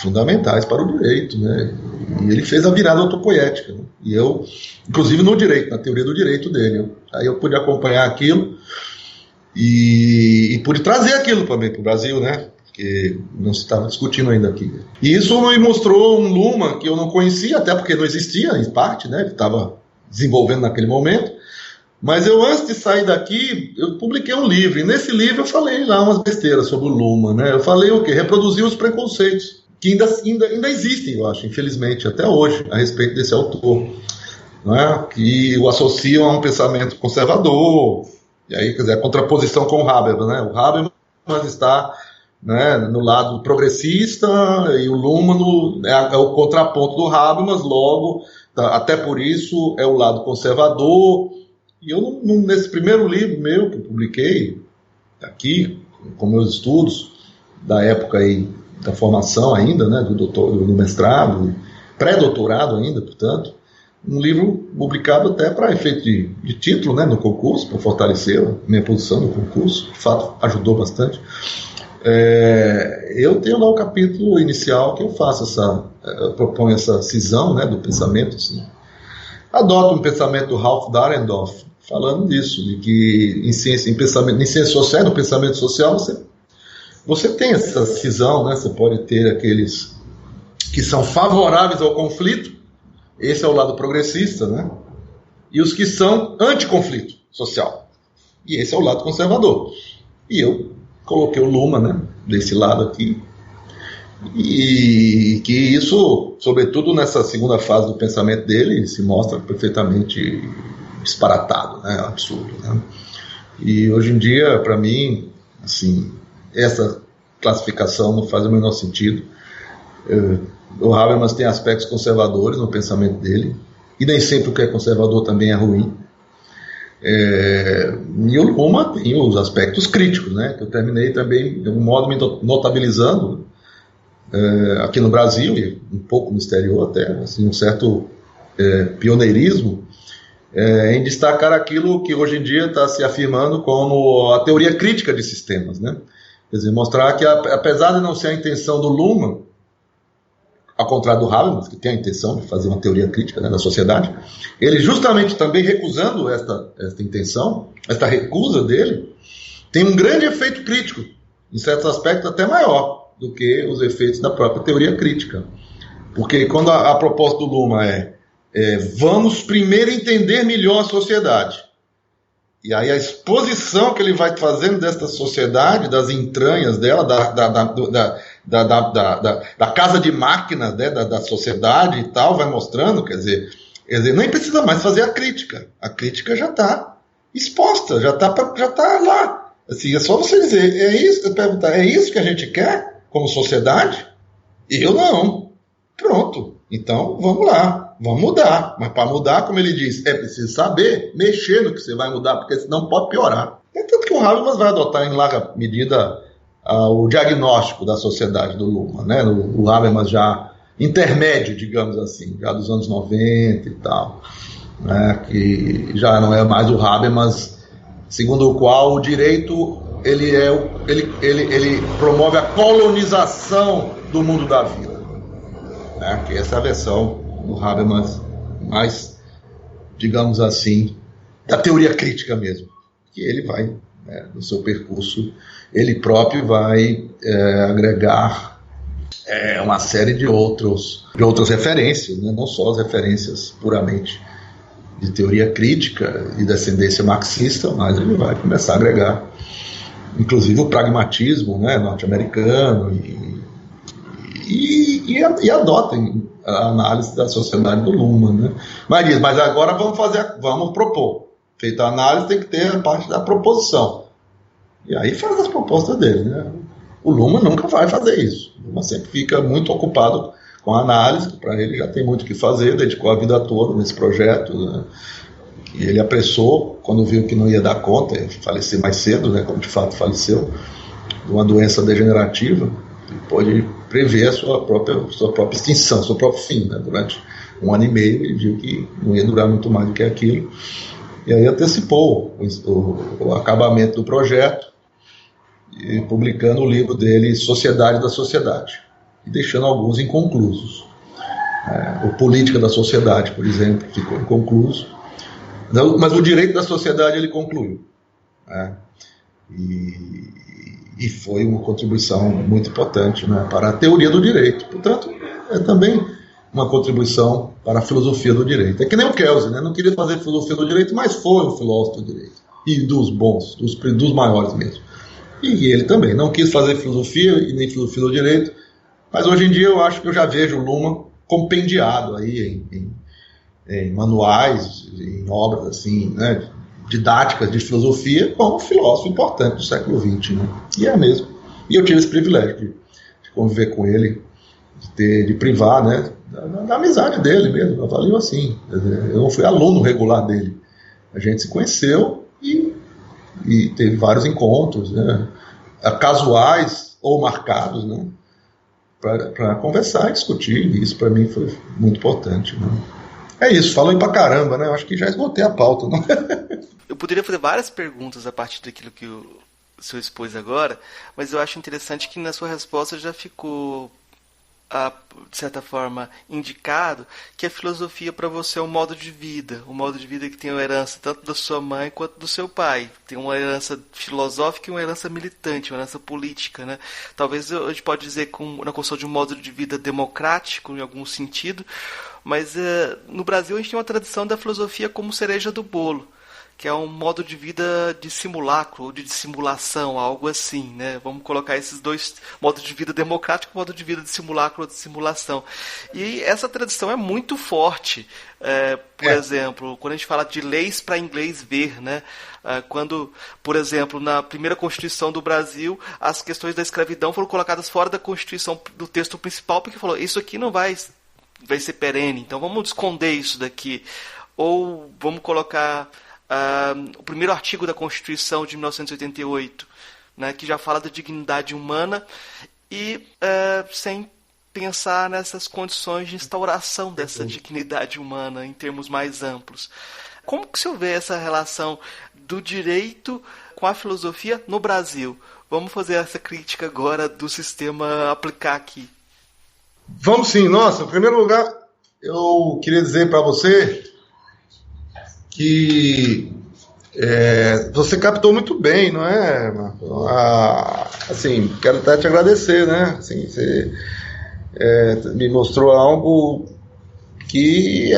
fundamentais para o direito, né? E ele fez a virada autopoética, né? E eu, inclusive no direito, na teoria do direito dele, aí eu pude acompanhar aquilo e pude trazer aquilo também para o Brasil, né? Porque não se estava discutindo ainda aqui. E isso me mostrou um Luma que eu não conhecia, até porque não existia, em parte, né? Ele estava desenvolvendo naquele momento. Mas eu, antes de sair daqui, eu publiquei um livro, e nesse livro eu falei lá umas besteiras sobre o Luma, né? Eu falei o quê? Reproduzir os preconceitos que ainda existem, eu acho, infelizmente, até hoje, a respeito desse autor, né, que o associam a um pensamento conservador, e aí, quer dizer, a contraposição com o Habermas, né? O Habermas está, né, no lado progressista e o Luhmann é o contraponto do Habermas, logo, até por isso, é o lado conservador. E eu, nesse primeiro livro meu que eu publiquei, aqui, com meus estudos, da época aí, da formação ainda, né, do mestrado, pré-doutorado ainda, portanto, um livro publicado até para efeito de título, né, no concurso, para fortalecer a minha posição no concurso, de fato ajudou bastante. Eu tenho lá o capítulo inicial que eu faço proponho essa cisão, né, do pensamento, assim. Adoto um pensamento do Ralph Dahrendorf, falando disso, de que em ciência social, no pensamento social, você tem essa cisão, né? Você pode ter aqueles que são favoráveis ao conflito, esse é o lado progressista, né? E os que são anticonflito social, e esse é o lado conservador. E eu coloquei o Luhmann, né, desse lado aqui, e que isso, sobretudo nessa segunda fase do pensamento dele, se mostra perfeitamente disparatado, né, absurdo, né? E hoje em dia, para mim, assim, essa classificação não faz o menor sentido. O Habermas tem aspectos conservadores no pensamento dele, e nem sempre o que é conservador também é ruim. E o Luhmann tem os aspectos críticos, né, que eu terminei também, de algum modo, me notabilizando aqui no Brasil, e um pouco no exterior até, assim, um certo pioneirismo, em destacar aquilo que hoje em dia está se afirmando como a teoria crítica de sistemas, né? Quer dizer, mostrar que, apesar de não ser a intenção do Luhmann, ao contrário do Habermas, que tem a intenção de fazer uma teoria crítica, né, da sociedade, ele justamente também recusando esta intenção, esta recusa dele, tem um grande efeito crítico, em certos aspectos até maior do que os efeitos da própria teoria crítica. Porque quando a proposta do Luhmann vamos primeiro entender melhor a sociedade, e aí a exposição que ele vai fazendo desta sociedade, das entranhas dela, da casa de máquinas, né, da sociedade e tal, vai mostrando, quer dizer, nem precisa mais fazer a crítica já está exposta, já está lá, assim, é só você dizer, perguntar, é isso que a gente quer como sociedade? Eu não, pronto, então vamos lá, vamos mudar, mas para mudar, como ele diz, é preciso saber mexer no que você vai mudar, porque senão pode piorar. É tanto que o Habermas vai adotar em larga medida o diagnóstico da sociedade do Luhmann, né? O Habermas já intermédio, digamos assim, já dos anos 90 e tal, né? Que já não é mais o Habermas segundo o qual o direito ele promove a colonização do mundo da vida, né? Que essa é a versão do Habermas mais, digamos assim, da teoria crítica mesmo, que ele vai, no seu percurso, ele próprio vai agregar uma série de outras referências, né? Não só as referências puramente de teoria crítica e descendência marxista, mas ele vai começar a agregar, inclusive, o pragmatismo, né, norte-americano e adotem a análise da sociedade do Luhmann, né? Mas agora vamos propor. Feita a análise, tem que ter a parte da proposição. E aí faz as propostas dele, né? O Luhmann nunca vai fazer isso. O Luhmann sempre fica muito ocupado com a análise, que para ele já tem muito o que fazer, dedicou a vida toda nesse projeto, né? E ele apressou, quando viu que não ia dar conta, ia falecer mais cedo, né, como de fato faleceu, de uma doença degenerativa, ele pôde prever a sua própria extinção, seu próprio fim, né? Durante 1 ano e meio ele viu que não ia durar muito mais do que aquilo, e aí antecipou o acabamento do projeto, e publicando o livro dele, Sociedade da Sociedade, e deixando alguns inconclusos. O Política da Sociedade, por exemplo, ficou inconcluso, mas o Direito da Sociedade ele concluiu, né? E foi uma contribuição muito importante, né, para a teoria do direito. Portanto, é também uma contribuição para a filosofia do direito. É que nem o Kelsey, né? Não queria fazer filosofia do direito, mas foi um filósofo do direito. E dos bons, dos maiores mesmo. E ele também não quis fazer filosofia e nem filosofia do direito, Mas hoje em dia eu acho que eu já vejo o Luhmann compendiado aí em manuais, em obras assim, né, didáticas de filosofia, como um filósofo importante do século XX, né? E é mesmo. E eu tive esse privilégio de conviver com ele, de privar, né, da amizade dele mesmo. Eu falei assim, eu não fui aluno regular dele. A gente se conheceu e teve vários encontros, né, casuais ou marcados, né, para conversar e discutir. E isso para mim foi muito importante, né? É isso, falei pra caramba, né? Eu acho que já esgotei a pauta, não? Eu poderia fazer várias perguntas a partir daquilo que o senhor expôs agora, mas eu acho interessante que na sua resposta já ficou, de certa forma, indicado que a filosofia para você é um modo de vida que tem uma herança tanto da sua mãe quanto do seu pai. Tem uma herança filosófica e uma herança militante, uma herança política, né? Talvez a gente pode dizer na construção de um modo de vida democrático, em algum sentido, mas no Brasil a gente tem uma tradição da filosofia como cereja do bolo, que é um modo de vida de simulacro ou de dissimulação, algo assim, né? Vamos colocar esses dois modos de vida democrático e modo de vida de simulacro ou de simulação. E essa tradição é muito forte. Por exemplo, quando a gente fala de leis para inglês ver, né? Quando, por exemplo, na primeira Constituição do Brasil, as questões da escravidão foram colocadas fora da Constituição, do texto principal, porque falou, isso aqui não vai ser perene, então vamos esconder isso daqui. Ou vamos colocar o primeiro artigo da Constituição de 1988, né, que já fala da dignidade humana e sem pensar nessas condições de instauração dessa dignidade humana em termos mais amplos. Como que o senhor vê essa relação do direito com a filosofia no Brasil? Vamos fazer essa crítica agora do sistema aplicar aqui. Vamos sim. Nossa, em primeiro lugar, eu queria dizer para você que você captou muito bem, não é, Marco? Assim, quero até te agradecer, né? Assim, você me mostrou algo que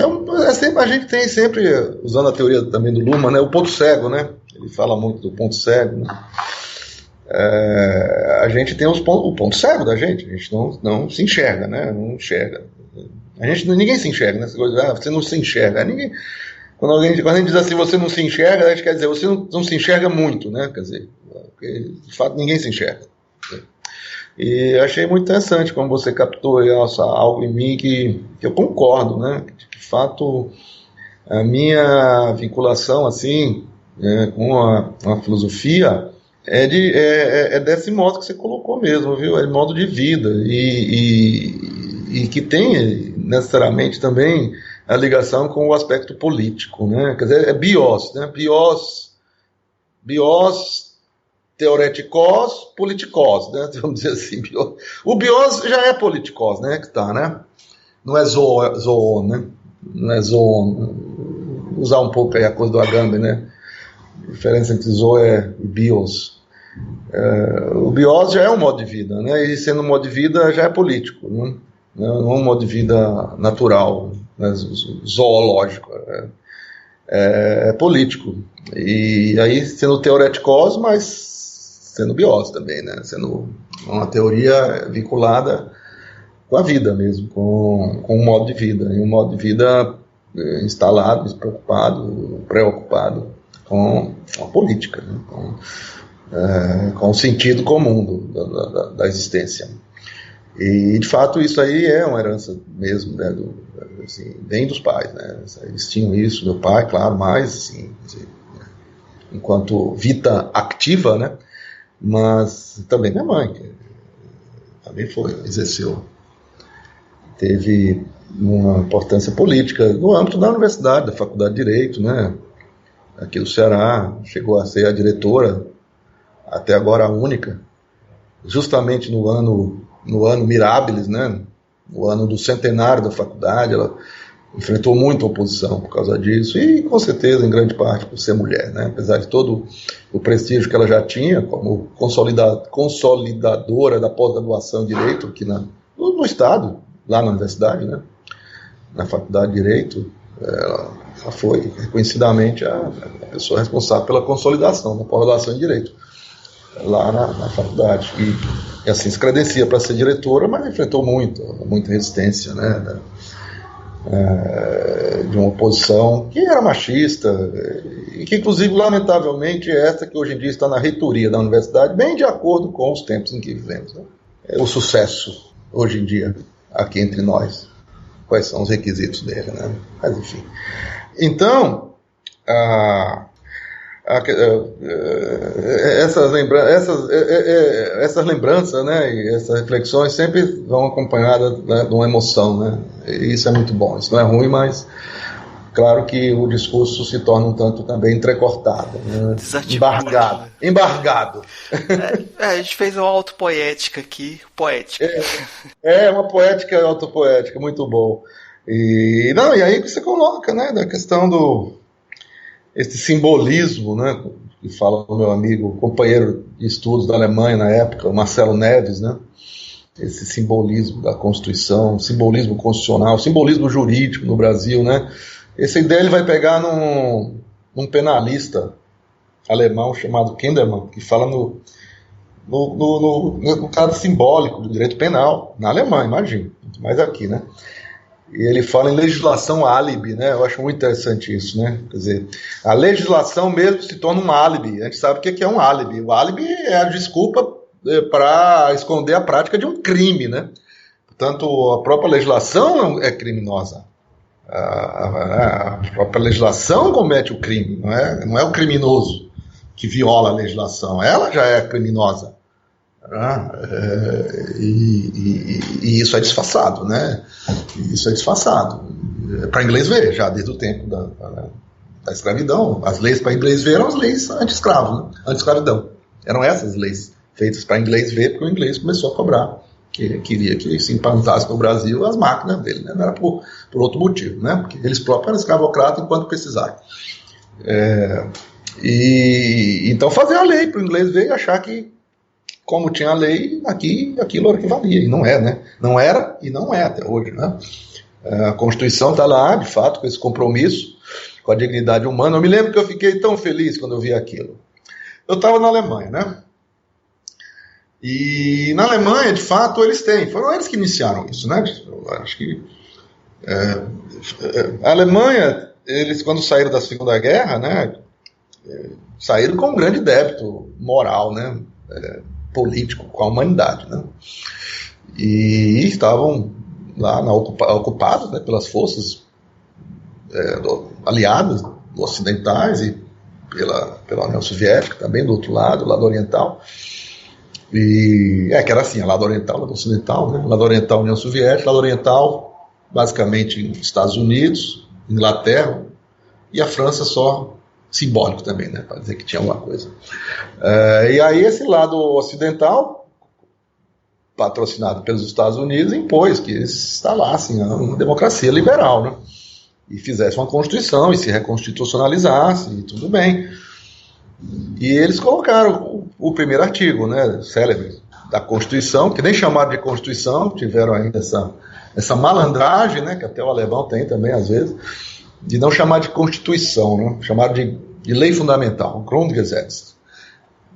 sempre, a gente tem sempre, usando a teoria também do Luhmann, né, o ponto cego, né? Ele fala muito do ponto cego, né? A gente tem o ponto cego da gente, a gente não se enxerga, né? Não enxerga. Ninguém se enxerga, né? Você não se enxerga. Ninguém, quando a gente diz assim, você não se enxerga, a gente quer dizer, você não se enxerga muito, né? Quer dizer, porque, de fato, ninguém se enxerga. E achei muito interessante como você captou algo em mim que eu concordo, né? De fato, a minha vinculação, assim, com a filosofia é desse modo que você colocou mesmo, viu? É de modo de vida e que tem necessariamente também a ligação com o aspecto político, né? Quer dizer, é bios, né? Bios teoreticos, politikos, né? Vamos dizer assim. O bios já é politikos, né? Que tá, né? Não é zoon, né? Não é zoon. Usar um pouco aí a coisa do Agamben, né? A diferença entre zoon e bios. O bios já é um modo de vida, né? E sendo um modo de vida já é político, né? Não é um modo de vida natural, né? Zoológico, é político. E aí sendo teoreticos, mas sendo bios também, né? Sendo uma teoria vinculada com a vida mesmo, com um modo de vida, e um modo de vida instalado, preocupado com a política, né? Com o sentido comum da existência. E, de fato, isso aí é uma herança mesmo, né, assim, bem dos pais, né? Eles tinham isso, meu pai, claro, mais, assim, enquanto vita ativa, né? Mas também minha mãe, que também exerceu, teve uma importância política no âmbito da universidade, da Faculdade de Direito, né? Aqui do Ceará, chegou a ser a diretora, até agora a única, justamente no ano Mirabilis, né? No ano do centenário da faculdade. Ela enfrentou muita oposição por causa disso, e com certeza em grande parte por ser mulher, né? Apesar de todo o prestígio que ela já tinha como consolidadora da pós-graduação em Direito aqui no Estado, lá na universidade, né? Na Faculdade de Direito, ela foi reconhecidamente a pessoa responsável pela consolidação da pós-graduação em Direito. lá na faculdade. E assim se credencia para ser diretora, mas enfrentou muita resistência, né, de uma oposição que era machista, e que inclusive, lamentavelmente, é essa que hoje em dia está na reitoria da universidade, bem de acordo com os tempos em que vivemos, né? O sucesso, hoje em dia, aqui entre nós. Quais são os requisitos dele, né? Mas enfim. Então, essas lembranças, né, e essas reflexões sempre vão acompanhadas, né, de uma emoção, né? E isso é muito bom. Isso não é ruim, mas claro que o discurso se torna um tanto também entrecortado, né? Embargado. A gente fez uma autopoética aqui, poética. Uma poética autopoética, muito bom. E aí que você coloca, né, da questão esse simbolismo, né, que fala o meu amigo, companheiro de estudos da Alemanha na época, o Marcelo Neves, né, esse simbolismo da Constituição, simbolismo constitucional, simbolismo jurídico no Brasil, né. Essa ideia ele vai pegar num penalista alemão chamado Kindermann, que fala no caso simbólico do direito penal, na Alemanha, imagina, muito mais aqui, né? E ele fala em legislação álibi, né? Eu acho muito interessante isso, né? Quer dizer, a legislação mesmo se torna um álibi. A gente sabe o que é um álibi. O álibi é a desculpa para esconder a prática de um crime, né? Portanto, a própria legislação é criminosa. A própria legislação comete o crime, não é o criminoso que viola a legislação, ela já é criminosa. E isso é disfarçado, né? Isso é disfarçado. Para inglês ver, já desde o tempo da escravidão. As leis para inglês ver eram as leis anti-escravo, né? Anti-escravidão. Eram essas leis feitas para inglês ver, porque o inglês começou a cobrar. Que queria que se implantasse no Brasil as máquinas dele, né? Não era por outro motivo, né? Porque eles próprios eram escravocratas enquanto precisaram. Então fazer a lei para o inglês ver e achar que, como tinha a lei, aquilo era o que valia, e não é, né? Não era e não é até hoje, né? A Constituição está lá, de fato, com esse compromisso com a dignidade humana. Eu me lembro que eu fiquei tão feliz quando eu vi aquilo. Eu estava na Alemanha, né? E na Alemanha, de fato, foram eles que iniciaram isso, né? Eu acho que a Alemanha, eles quando saíram da Segunda Guerra, né, saíram com um grande débito moral, né, político com a humanidade, né? E estavam lá ocupados, né, pelas forças aliadas ocidentais e pela União Soviética, também do outro lado, o lado oriental. Que era assim, a lado oriental, lado ocidental, né? Lado oriental, União Soviética, lado oriental, basicamente Estados Unidos, Inglaterra, e a França só simbólico também, né? Para dizer que tinha alguma coisa. E aí esse lado ocidental, patrocinado pelos Estados Unidos, impôs que eles instalassem uma democracia liberal, né? E fizessem uma Constituição e se reconstitucionalizassem, e tudo bem. E eles colocaram o primeiro artigo, né, célebre, da Constituição, que nem chamaram de Constituição, tiveram ainda essa malandragem, né, que até o alemão tem também, às vezes, de não chamar de Constituição, né, chamaram de Lei Fundamental, Grundgesetz.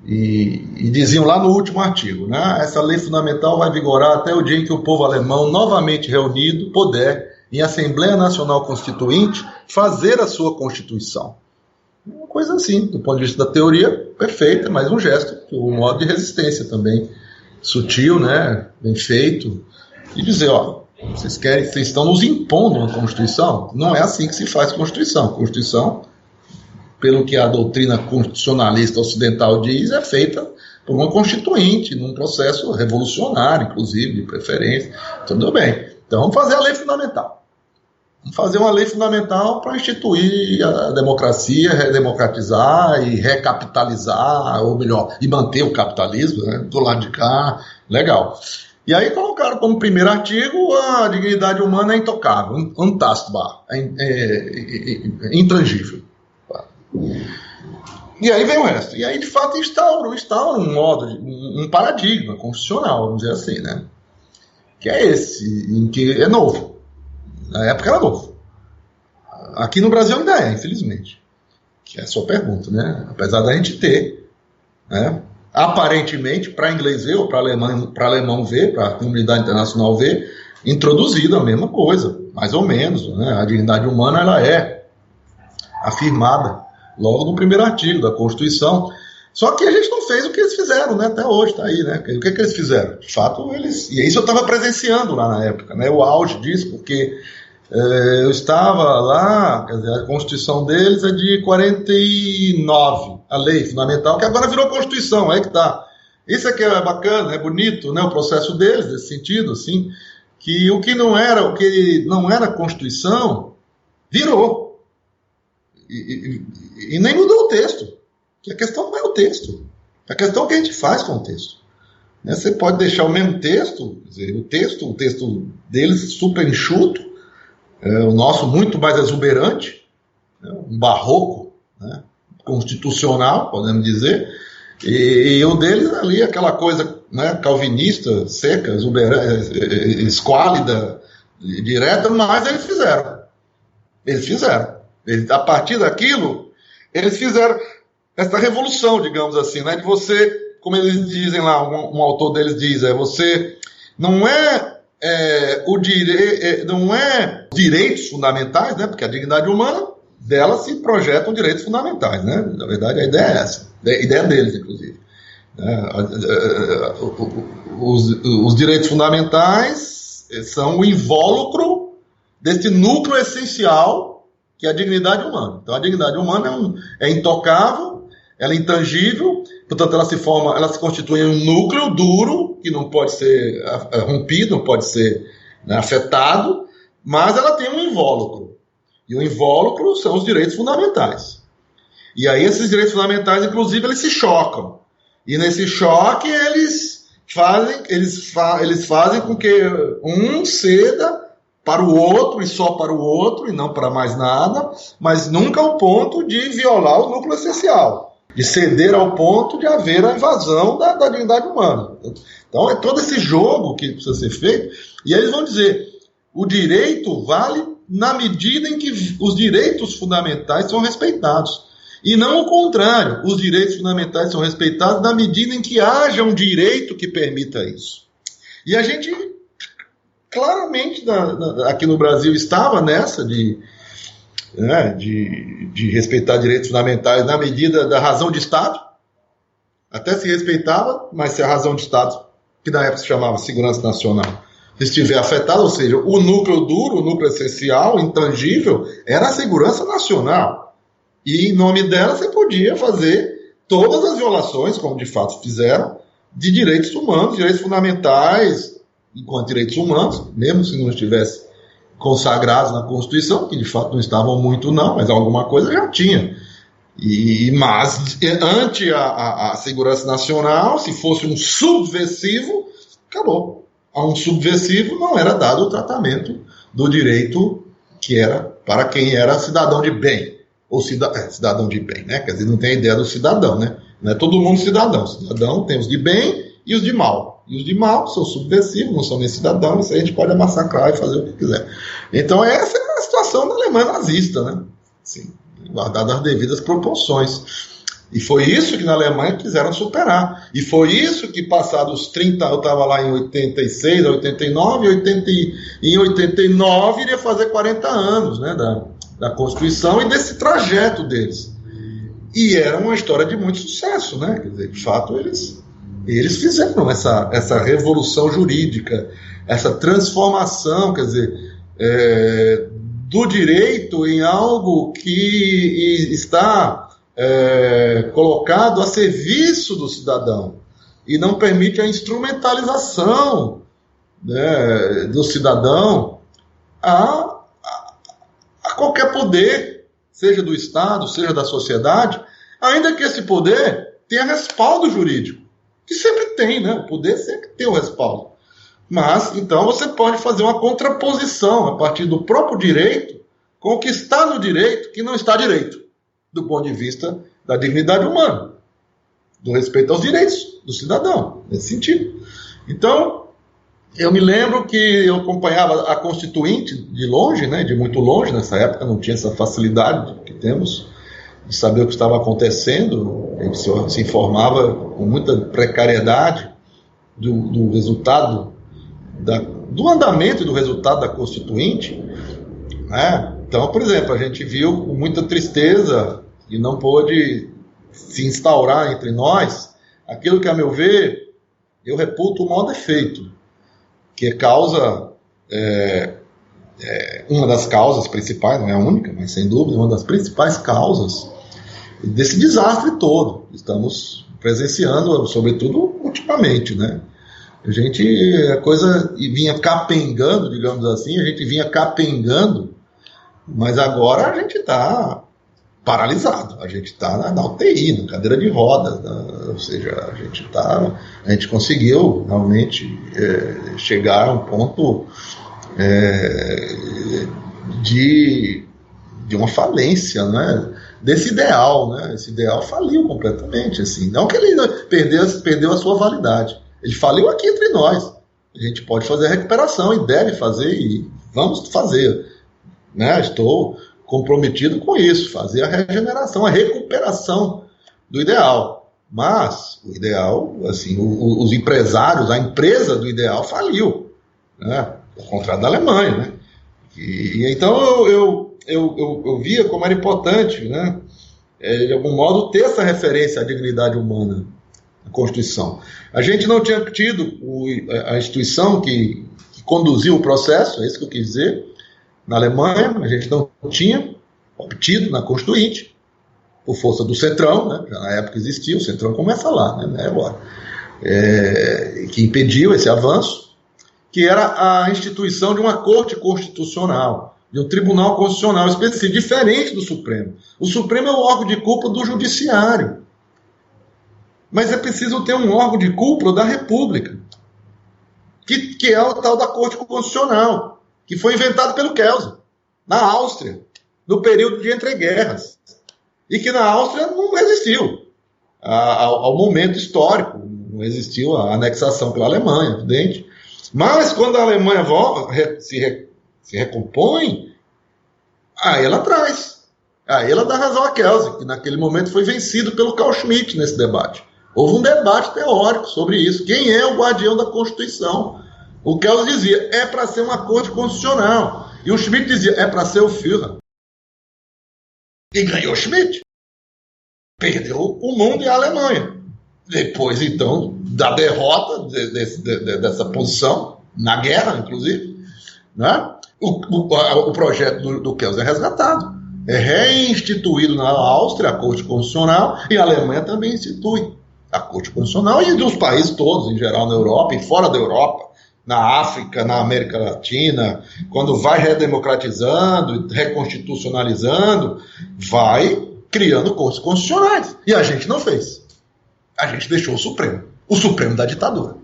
E diziam lá no último artigo, né, essa lei fundamental vai vigorar até o dia em que o povo alemão, novamente reunido, puder, em Assembleia Nacional Constituinte, fazer a sua Constituição. Uma coisa assim, do ponto de vista da teoria, perfeita, mas um gesto, um modo de resistência também, sutil, né, bem feito, e dizer, vocês estão nos impondo uma Constituição? Não é assim que se faz Constituição. Constituição, pelo que a doutrina constitucionalista ocidental diz, é feita por uma constituinte, num processo revolucionário, inclusive, de preferência. Tudo bem. Então vamos fazer a lei fundamental. Vamos fazer uma lei fundamental para instituir a democracia, redemocratizar e recapitalizar, ou melhor, e manter o capitalismo, né, do lado de cá. Legal. E aí colocaram como primeiro artigo a dignidade humana é intocável, untastbar, intangível. E aí vem o resto. E aí, de fato, instaura um modo, um paradigma constitucional, vamos dizer assim, né? Que é esse, em que é novo. Na época era novo. Aqui no Brasil ainda é, infelizmente. Que é a sua pergunta, né? Apesar da gente ter, né, aparentemente, para inglês ver, ou para alemão ver, para a comunidade internacional ver, introduzido a mesma coisa, mais ou menos, né? A dignidade humana ela é afirmada logo no primeiro artigo da Constituição. Só que a gente não fez o que eles fizeram, né? Até hoje está aí, né? O que eles fizeram? De fato, e isso eu estava presenciando lá na época, né? O auge disso, porque eu estava lá, quer dizer, a Constituição deles é de 49, a lei fundamental, que agora virou Constituição, aí que tá. Isso aqui é bacana, é bonito, né? O processo deles, nesse sentido, assim, que o que não era Constituição, virou. E nem mudou o texto. Que a questão não é o texto. A questão é o que a gente faz com o texto. Né? Você pode deixar o mesmo texto, quer dizer, o texto deles super enxuto, o nosso muito mais exuberante, né? Um barroco, né? Constitucional, podemos dizer, e o deles ali, aquela coisa, né, calvinista, seca, exuberante, esquálida, direta, mas eles fizeram. A partir daquilo, eles fizeram essa revolução, digamos assim, né, de você, como eles dizem lá, um autor deles diz, você não é direitos fundamentais, né, porque a dignidade humana, dela se projetam direitos fundamentais, né, na verdade a ideia é essa, a ideia deles, inclusive. Os direitos fundamentais são o invólucro desse núcleo essencial que é a dignidade humana. Então a dignidade humana é intocável, ela é intangível, portanto ela se constitui em um núcleo duro, que não pode ser rompido, não pode ser, né, afetado, mas ela tem um invólucro. E o invólucro são os direitos fundamentais. E aí esses direitos fundamentais, inclusive, eles se chocam. E nesse choque eles fazem com que um ceda para o outro e só para o outro, e não para mais nada, mas nunca ao ponto de violar o núcleo essencial, de ceder ao ponto de haver a invasão da dignidade humana. Então é todo esse jogo que precisa ser feito, e aí eles vão dizer, o direito vale na medida em que os direitos fundamentais são respeitados. E não o contrário, os direitos fundamentais são respeitados na medida em que haja um direito que permita isso. E a gente, claramente, aqui no Brasil, estava nessa de respeitar direitos fundamentais na medida da razão de Estado. Até se respeitava, mas se a razão de Estado, que na época se chamava segurança nacional, estiver afetada, ou seja, o núcleo duro, o núcleo essencial, intangível, era a segurança nacional. E em nome dela você podia fazer todas as violações, como de fato fizeram, de direitos humanos, direitos fundamentais, enquanto direitos humanos, mesmo se não estivesse consagrados na Constituição, que de fato não estavam muito não, mas alguma coisa já tinha. Mas ante a segurança nacional, se fosse um subversivo, acabou. A um subversivo não era dado o tratamento do direito que era para quem era cidadão de bem. Ou cidadão de bem, né? Quer dizer, não tem a ideia do cidadão, né? Não é todo mundo cidadão. Cidadão tem os de bem e os de mal. E os de mal são subversivos, não são nem cidadãos, isso aí a gente pode massacrar e fazer o que quiser. Então essa é a situação da Alemanha nazista, né? Assim, guardada as devidas proporções. E foi isso que na Alemanha quiseram superar. E foi isso que, passados 30, eu estava lá em 86, 89, em 89 iria fazer 40 anos, né, da Constituição e desse trajeto deles. E era uma história de muito sucesso, né? Quer dizer, de fato, eles fizeram essa revolução jurídica, essa transformação, quer dizer, do direito em algo que está colocado a serviço do cidadão e não permite a instrumentalização, né, do cidadão a qualquer poder, seja do Estado, seja da sociedade, ainda que esse poder tenha respaldo jurídico, que sempre tem, né? O poder sempre tem o respaldo. Mas, então, você pode fazer uma contraposição a partir do próprio direito com o que está no direito, que não está direito, do ponto de vista da dignidade humana, do respeito aos direitos do cidadão, nesse sentido. Então, eu me lembro que eu acompanhava a Constituinte de longe, né, de muito longe, nessa época não tinha essa facilidade que temos, de saber o que estava acontecendo, ele se informava com muita precariedade do resultado, do andamento e do resultado da Constituinte, né? Então, por exemplo, a gente viu com muita tristeza e não pôde se instaurar entre nós aquilo que, a meu ver, eu reputo o maior defeito, que é uma das causas principais, não é a única, mas sem dúvida uma das principais causas desse desastre todo. Estamos presenciando, sobretudo ultimamente, né? A coisa vinha capengando, digamos assim, mas agora a gente está paralisado, a gente está na UTI, na cadeira de rodas, ou seja, a gente conseguiu realmente chegar a um ponto de uma falência, né, desse ideal, né? Esse ideal faliu completamente, assim. Não que ele perdeu a sua validade, ele faliu aqui entre nós. A gente pode fazer a recuperação e deve fazer, e vamos fazer, né? Estou comprometido com isso, fazer a regeneração, a recuperação do ideal. Mas o ideal, assim, os empresários, a empresa do ideal faliu, né? Ao contrário da Alemanha, né? E então eu via como era importante, né, de algum modo, ter essa referência à dignidade humana na Constituição. A gente não tinha tido a instituição que conduziu o processo, é isso que eu quis dizer. Na Alemanha, a gente não tinha obtido na Constituinte, por força do Centrão, né, já na época existia, o Centrão começa lá, né, não é agora, que impediu esse avanço, que era a instituição de uma Corte Constitucional, de um Tribunal Constitucional específico, diferente do Supremo. O Supremo é o órgão de cúpula do Judiciário. Mas é preciso ter um órgão de cúpula da República, que é o tal da Corte Constitucional, que foi inventado pelo Kelsen, na Áustria, no período de entreguerras, e que na Áustria não resistiu ao momento histórico, não existiu a anexação pela Alemanha, evidente. Mas quando a Alemanha se recompõe, aí ela traz. Aí ela dá razão a Kelsen, que naquele momento foi vencido pelo Carl Schmitt nesse debate. Houve um debate teórico sobre isso. Quem é o guardião da Constituição? O Kelsen dizia, é para ser uma corte constitucional. E o Schmitt dizia, é para ser o Führer. E ganhou Schmitt. Perdeu o mundo e a Alemanha. Depois, então, da derrota dessa posição, na guerra, inclusive, né, o projeto do Kelsen é resgatado. É reinstituído na Áustria a Corte Constitucional, e a Alemanha também institui a Corte Constitucional, e dos países todos, em geral, na Europa e fora da Europa, na África, na América Latina, quando vai redemocratizando, reconstitucionalizando, vai criando cortes constitucionais. E a gente não fez. A gente deixou o Supremo da ditadura.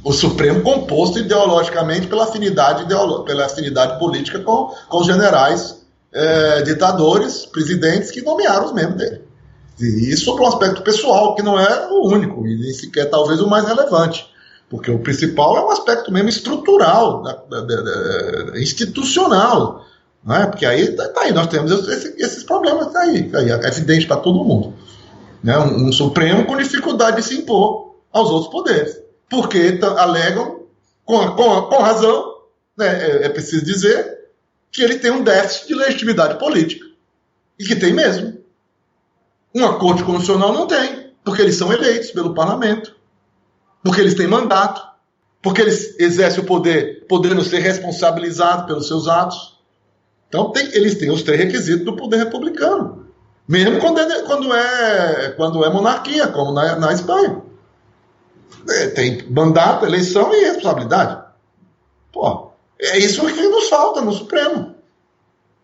O Supremo composto ideologicamente pela afinidade política com os generais ditadores, presidentes que nomearam os membros dele. E isso por um aspecto pessoal, que não é o único, e nem sequer talvez o mais relevante, porque o principal é um aspecto mesmo estrutural, institucional, não é? Porque aí, aí nós temos esses problemas, aí é evidente para todo mundo. Né, um Supremo com dificuldade de se impor aos outros poderes, porque alegam, com razão, né, é preciso dizer, que ele tem um déficit de legitimidade política, e que tem mesmo. Uma Corte Constitucional não tem, porque eles são eleitos pelo parlamento, porque eles têm mandato, porque eles exercem o poder, podendo ser responsabilizados pelos seus atos. Então eles têm os 3 requisitos do poder republicano. Mesmo quando é monarquia, como na Espanha. Tem mandato, eleição e responsabilidade. Pô, é isso que nos falta no Supremo.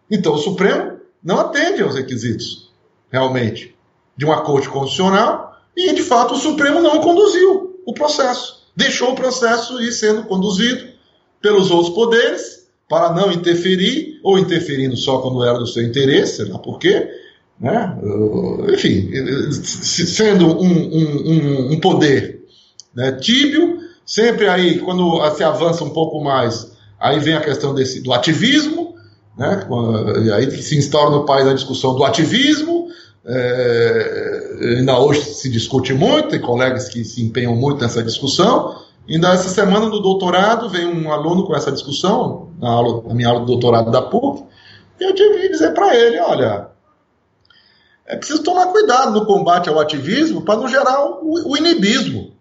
Então o Supremo não atende aos requisitos, realmente, de uma Corte Constitucional, e de fato o Supremo não conduziu o processo. Deixou o processo ir sendo conduzido pelos outros poderes, para não interferir, ou interferindo só quando era do seu interesse, sei lá por quê, né? Enfim, sendo um poder, né, tíbio, sempre aí, quando se avança um pouco mais, aí vem a questão do ativismo, né? E aí se instaura no país a discussão do ativismo. Ainda hoje se discute muito, tem colegas que se empenham muito nessa discussão. Ainda essa semana no doutorado veio um aluno com essa discussão, na minha aula de doutorado da PUC, e eu tive que dizer para ele, olha, é preciso tomar cuidado no combate ao ativismo para não gerar o inibismo.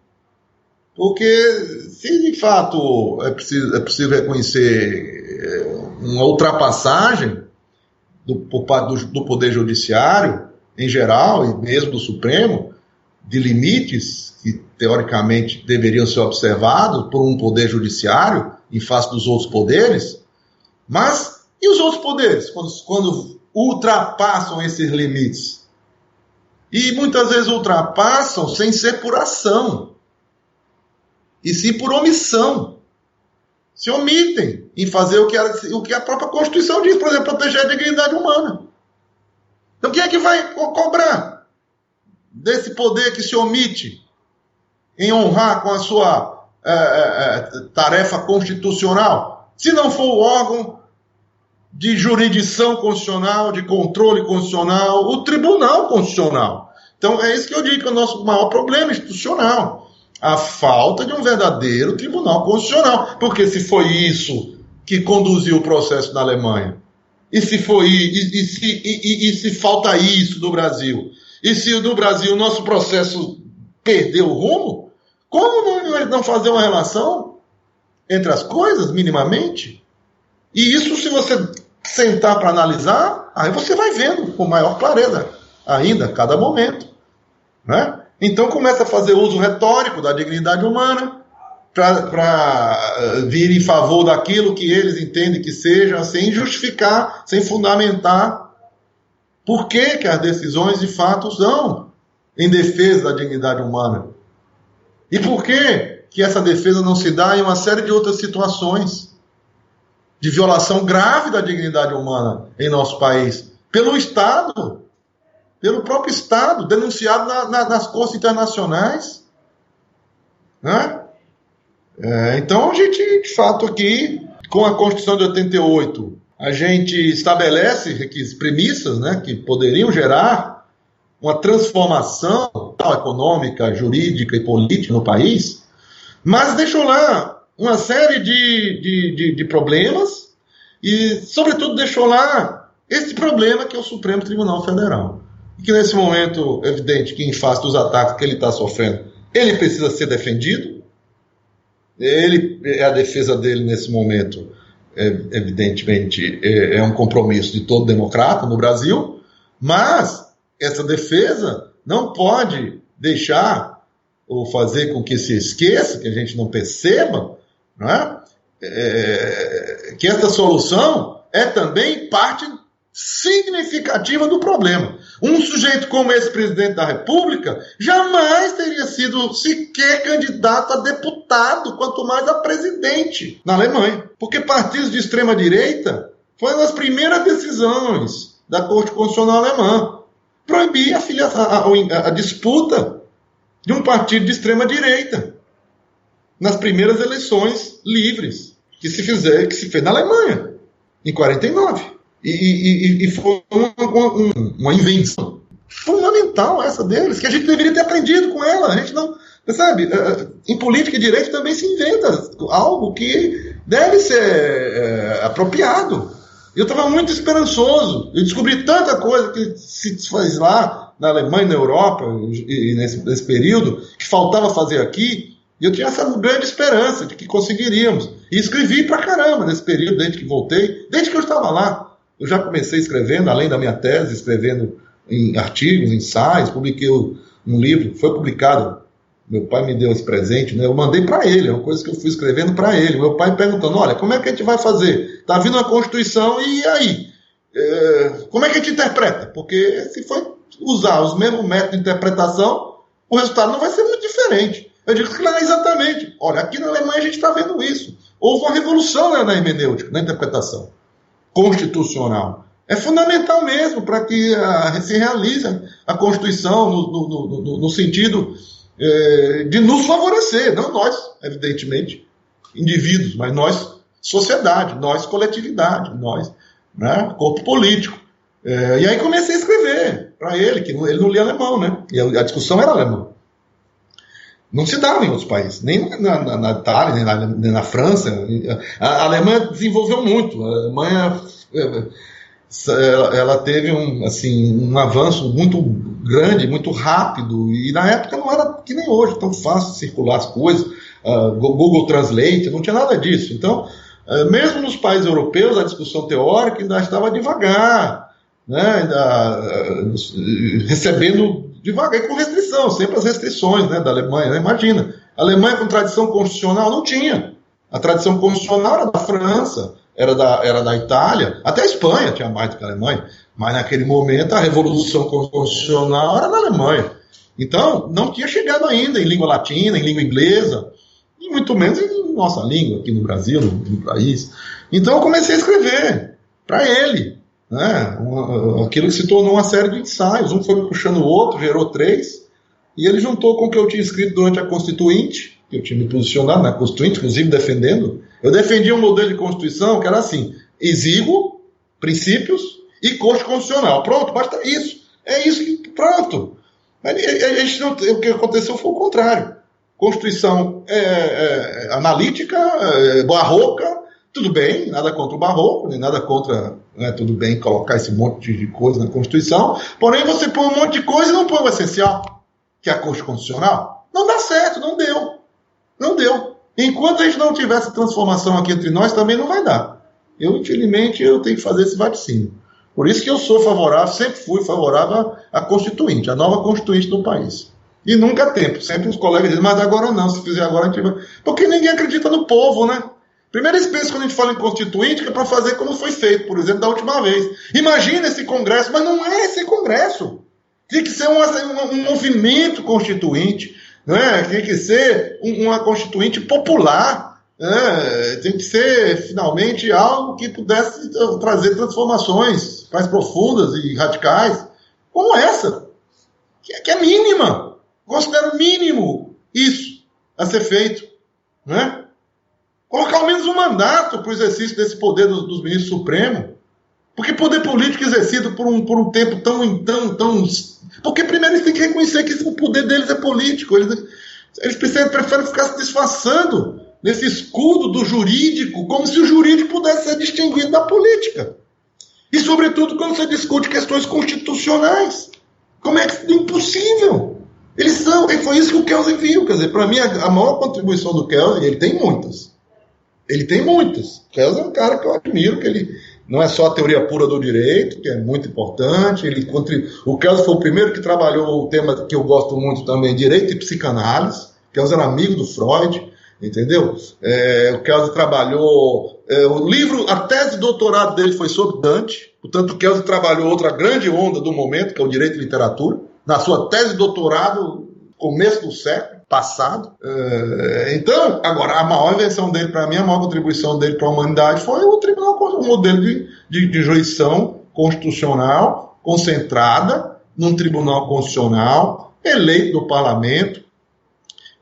Porque se de fato é possível reconhecer uma ultrapassagem por parte do Poder Judiciário, em geral, e mesmo do Supremo, de limites que teoricamente deveriam ser observados por um Poder Judiciário em face dos outros poderes, mas e os outros poderes, quando ultrapassam esses limites? E muitas vezes ultrapassam sem ser por ação, e sim por omissão. Se omitem em fazer o que a própria Constituição diz, por exemplo, proteger a dignidade humana. Então quem é que vai cobrar desse poder que se omite em honrar com a sua tarefa constitucional? Se não for o órgão de jurisdição constitucional, de controle constitucional, o Tribunal Constitucional. Então é isso que eu digo que é o nosso maior problema institucional. A falta de um verdadeiro Tribunal Constitucional. Porque se foi isso que conduziu o processo na Alemanha, e se falta isso no Brasil, e se no Brasil o nosso processo perdeu o rumo, como não fazer uma relação entre as coisas, minimamente? E isso, se você sentar para analisar, aí você vai vendo com maior clareza ainda, a cada momento, né? Então começa a fazer uso retórico da dignidade humana para vir em favor daquilo que eles entendem que seja, sem justificar, sem fundamentar por que as decisões de fato são em defesa da dignidade humana. E por que essa defesa não se dá em uma série de outras situações de violação grave da dignidade humana em nosso país, pelo Estado, pelo próprio Estado, denunciado nas cortes internacionais, né? Então a gente, de fato, aqui, com a Constituição de 88, a gente estabelece premissas, né, que poderiam gerar uma transformação econômica, jurídica e política no país, mas deixou lá uma série de problemas e, sobretudo, deixou lá esse problema que é o Supremo Tribunal Federal. E que, nesse momento, é evidente que, em face dos ataques que ele está sofrendo, ele precisa ser defendido. A defesa dele, nesse momento, evidentemente, é um compromisso de todo democrata no Brasil, mas essa defesa não pode deixar ou fazer com que se esqueça, que a gente não perceba, não é? Que essa solução é também parte significativa do problema. Um sujeito como esse presidente da República jamais teria sido sequer candidato a deputado, quanto mais a presidente na Alemanha. Porque partidos de extrema-direita foi uma das primeiras decisões da Corte Constitucional Alemã. Proibir a disputa de um partido de extrema-direita nas primeiras eleições livres que se fez na Alemanha, em 49. E foi uma invenção fundamental essa deles, que a gente deveria ter aprendido com ela. A gente não, sabe, em política e direito também se inventa algo que deve ser apropriado. Eu estava muito esperançoso. Eu descobri tanta coisa que se faz lá na Alemanha, na Europa, e nesse período, que faltava fazer aqui. E eu tinha essa grande esperança de que conseguiríamos. E escrevi pra caramba nesse período, desde que voltei, desde que eu estava lá. Eu já comecei escrevendo, além da minha tese, escrevendo em artigos, ensaios, publiquei um livro, foi publicado. Meu pai me deu esse presente, né? Eu mandei para ele, é uma coisa que eu fui escrevendo para ele. Meu pai perguntando, olha, como é que a gente vai fazer? Está vindo a Constituição e aí? Como é que a gente interpreta? Porque se for usar os mesmos métodos de interpretação, o resultado não vai ser muito diferente. Eu digo, claro, exatamente. Olha, aqui na Alemanha a gente está vendo isso. Houve uma revolução, né, na hermenêutica, na interpretação constitucional. É fundamental mesmo para que se realize a Constituição no sentido de nos favorecer, não nós, evidentemente, indivíduos, mas nós, sociedade, nós, coletividade, nós, né? Corpo político. E aí comecei a escrever para ele, que ele não lia alemão, né? E a discussão era alemã. Não se dava em outros países, nem na Itália, nem na França. A Alemanha desenvolveu muito. A Alemanha ela teve um avanço muito grande, muito rápido, e na época não era que nem hoje, tão fácil circular as coisas, Google Translate, não tinha nada disso. Então, mesmo nos países europeus, a discussão teórica ainda estava devagar, né? Recebendo devagar e com restrição, sempre as restrições, né, da Alemanha, né? Imagina, a Alemanha com tradição constitucional não tinha. A tradição constitucional era da França, era da Itália, até a Espanha tinha mais do que a Alemanha, mas naquele momento a revolução constitucional era da Alemanha. Então, não tinha chegado ainda em língua latina, em língua inglesa, e muito menos em nossa língua, aqui no Brasil, no país. Então eu comecei a escrever para ele, né? Aquilo que se tornou uma série de ensaios. Um foi puxando o outro, gerou 3, e ele juntou com o que eu tinha escrito durante a Constituinte, que eu tinha me posicionado na Constituinte, inclusive defendendo. Eu defendia um modelo de Constituição que era assim: exíguo, princípios e corte constitucional. Pronto, basta isso. É isso que, pronto. O que aconteceu foi o contrário. Constituição analítica, barroca, tudo bem, nada contra o barroco, nem nada contra, né, tudo bem colocar esse monte de coisa na Constituição, porém você põe um monte de coisa e não põe o essencial, que é a Corte Constitucional. Não dá certo, não deu. Não deu. Enquanto a gente não tiver essa transformação aqui entre nós, também não vai dar. Infelizmente, eu tenho que fazer esse vaticínio. Por isso que eu sou favorável, sempre fui favorável à Constituinte, à nova Constituinte do país. E nunca há tempo. Sempre os colegas dizem, mas agora não, se fizer agora a gente vai... Porque ninguém acredita no povo, né? Primeiro eles pensam quando a gente fala em Constituinte, que é para fazer como foi feito, por exemplo, da última vez. Imagina esse Congresso, mas não é esse Congresso. Tem que ser um movimento constituinte, né? Tem que ser uma Constituinte popular, né? Tem que ser, finalmente, algo que pudesse trazer transformações mais profundas e radicais, como essa, que é mínima. Considero mínimo isso a ser feito, né? Colocar ao menos um mandato para o exercício desse poder dos ministros supremos. Porque poder político exercido por um tempo tão... Porque primeiro eles têm que reconhecer que o poder deles é político. Eles preferem ficar se disfarçando nesse escudo do jurídico, como se o jurídico pudesse ser distinguido da política. E, sobretudo, quando você discute questões constitucionais. Como é que é impossível? Eles são, e foi isso que o Kelsen viu. Quer dizer, para mim, a maior contribuição do Kelsen, ele tem muitas. O Kelsen é um cara que eu admiro, que ele não é só a teoria pura do direito, que é muito importante. O Kelsen foi o primeiro que trabalhou o tema que eu gosto muito também, direito e psicanálise. O Kelsen era amigo do Freud, entendeu? O Kelsen trabalhou... a tese de doutorado dele foi sobre Dante. Portanto, o Kelsen trabalhou outra grande onda do momento, que é o direito e literatura. Na sua tese de doutorado, começo do século passado. Então, agora, a maior invenção dele, para mim, a maior contribuição dele para a humanidade foi o tribunal, um modelo de jurisdição constitucional concentrada num tribunal constitucional, eleito do parlamento,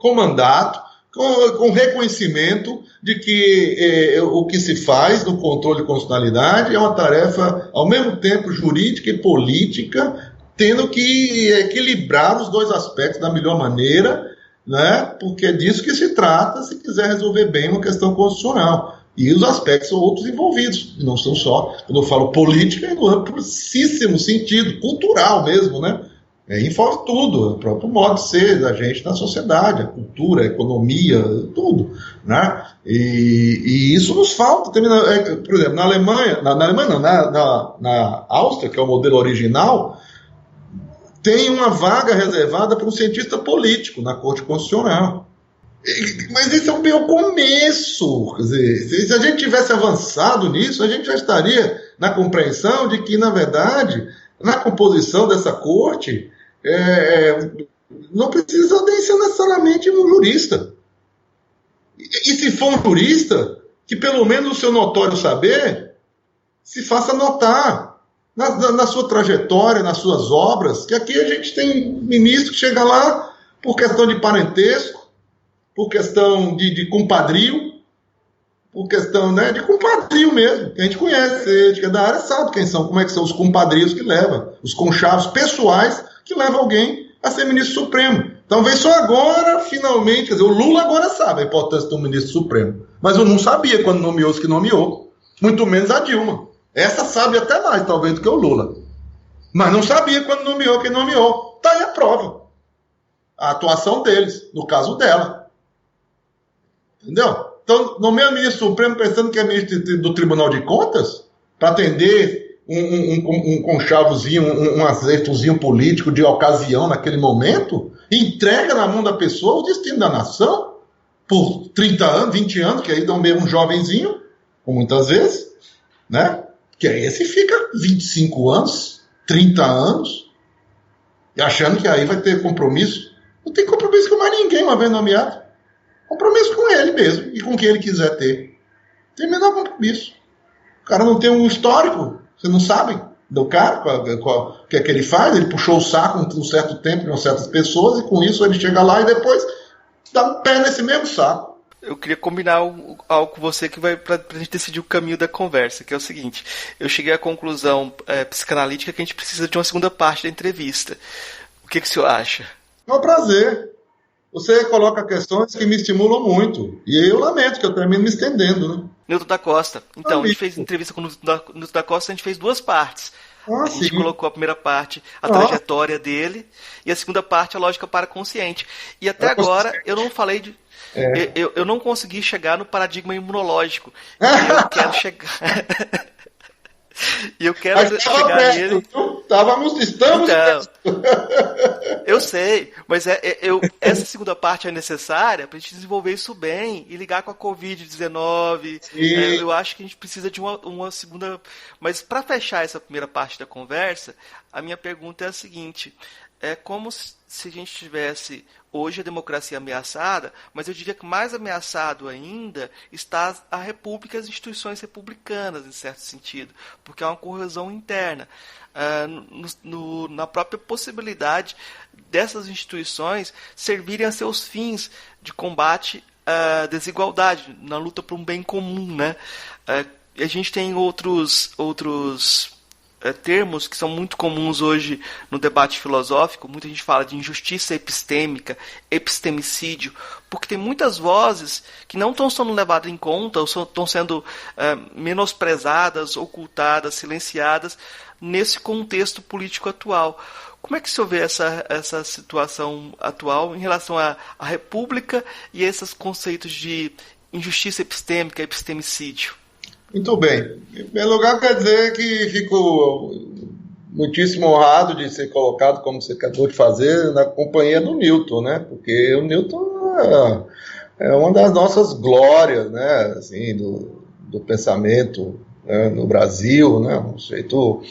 com mandato, com reconhecimento de que o que se faz no controle de constitucionalidade é uma tarefa, ao mesmo tempo, jurídica e política, tendo que equilibrar os dois aspectos da melhor maneira, né? Porque é disso que se trata se quiser resolver bem uma questão constitucional. E os aspectos são outros envolvidos, não são só, quando eu falo política, é no amplíssimo sentido, cultural mesmo, né? Envolve tudo, o próprio modo de ser da gente na sociedade, a cultura, a economia, tudo, né? E isso nos falta. Por exemplo, na Alemanha, na Áustria, que é o modelo original, tem uma vaga reservada para um cientista político na Corte Constitucional. Mas esse é o começo. Quer dizer, se a gente tivesse avançado nisso, a gente já estaria na compreensão de que, na verdade, na composição dessa corte, não precisa nem ser necessariamente um jurista. E se for um jurista, que pelo menos o seu notório saber se faça notar na sua trajetória, nas suas obras, que aqui a gente tem ministro que chega lá por questão de parentesco, por questão de compadrio, por questão, né, de compadrio mesmo, que a gente conhece, a gente que é da área sabe quem são, como é que são os compadrios que levam, os conchavos pessoais que levam alguém a ser ministro supremo. Então veio só agora, finalmente, quer dizer, o Lula agora sabe a importância do ministro supremo, mas eu não sabia quando nomeou os que nomeou, muito menos a Dilma. Essa sabe até mais, talvez, do que o Lula. Mas não sabia quando nomeou quem nomeou. Está aí a prova. A atuação deles, no caso dela. Entendeu? Então, nomeia o ministro supremo pensando que é ministro do Tribunal de Contas para atender um conchavozinho, um azeitozinho político de ocasião naquele momento, e entrega na mão da pessoa o destino da nação por 30 anos, 20 anos, que aí dão meio um jovenzinho, como muitas vezes, né? Que aí esse fica 25 anos, 30 anos, e achando que aí vai ter compromisso. Não tem compromisso com mais ninguém uma vez nomeado. Compromisso com ele mesmo e com quem ele quiser ter. Tem o menor compromisso. O cara não tem um histórico, você não sabe do cara, o que é que ele faz. Ele puxou o saco um certo tempo de certas pessoas e com isso ele chega lá e depois dá um pé nesse mesmo saco. Eu queria combinar algo com você que vai pra gente decidir o caminho da conversa, que é o seguinte: eu cheguei à conclusão psicanalítica que a gente precisa de uma segunda parte da entrevista. O que o senhor acha? É um prazer. Você coloca questões que me estimulam muito. E eu lamento que eu termino me estendendo, né? Newton da Costa. Então, a gente fez entrevista com o Newton da Costa, a gente fez duas partes. A gente colocou a primeira parte, a trajetória dele, e a segunda parte, a lógica paraconsciente. E até agora, eu não falei de... Eu não consegui chegar no paradigma imunológico. E eu quero chegar... E eu quero chegar nele. Estamos. Então, eu sei, mas essa segunda parte é necessária para a gente desenvolver isso bem e ligar com a Covid-19. Eu acho que a gente precisa de uma segunda. Mas para fechar essa primeira parte da conversa, a minha pergunta é a seguinte: é como se a gente tivesse hoje a democracia ameaçada, mas eu diria que mais ameaçado ainda está a república e as instituições republicanas, em certo sentido, porque há uma corrosão interna. Na própria possibilidade dessas instituições servirem a seus fins de combate à desigualdade, na luta por um bem comum, né? A gente tem outros termos que são muito comuns hoje no debate filosófico. Muita gente fala de injustiça epistêmica, epistemicídio, porque tem muitas vozes que não estão sendo levadas em conta, ou estão sendo menosprezadas, ocultadas, silenciadas nesse contexto político atual. Como é que o senhor vê essa situação atual em relação à república e a esses conceitos de injustiça epistêmica, epistemicídio? Muito bem. Em primeiro lugar, quer dizer que fico muitíssimo honrado de ser colocado, como você acabou de fazer, na companhia do Newton, né? Porque o Newton é uma das nossas glórias, né? Assim, do pensamento, né? No Brasil, né? Um jeito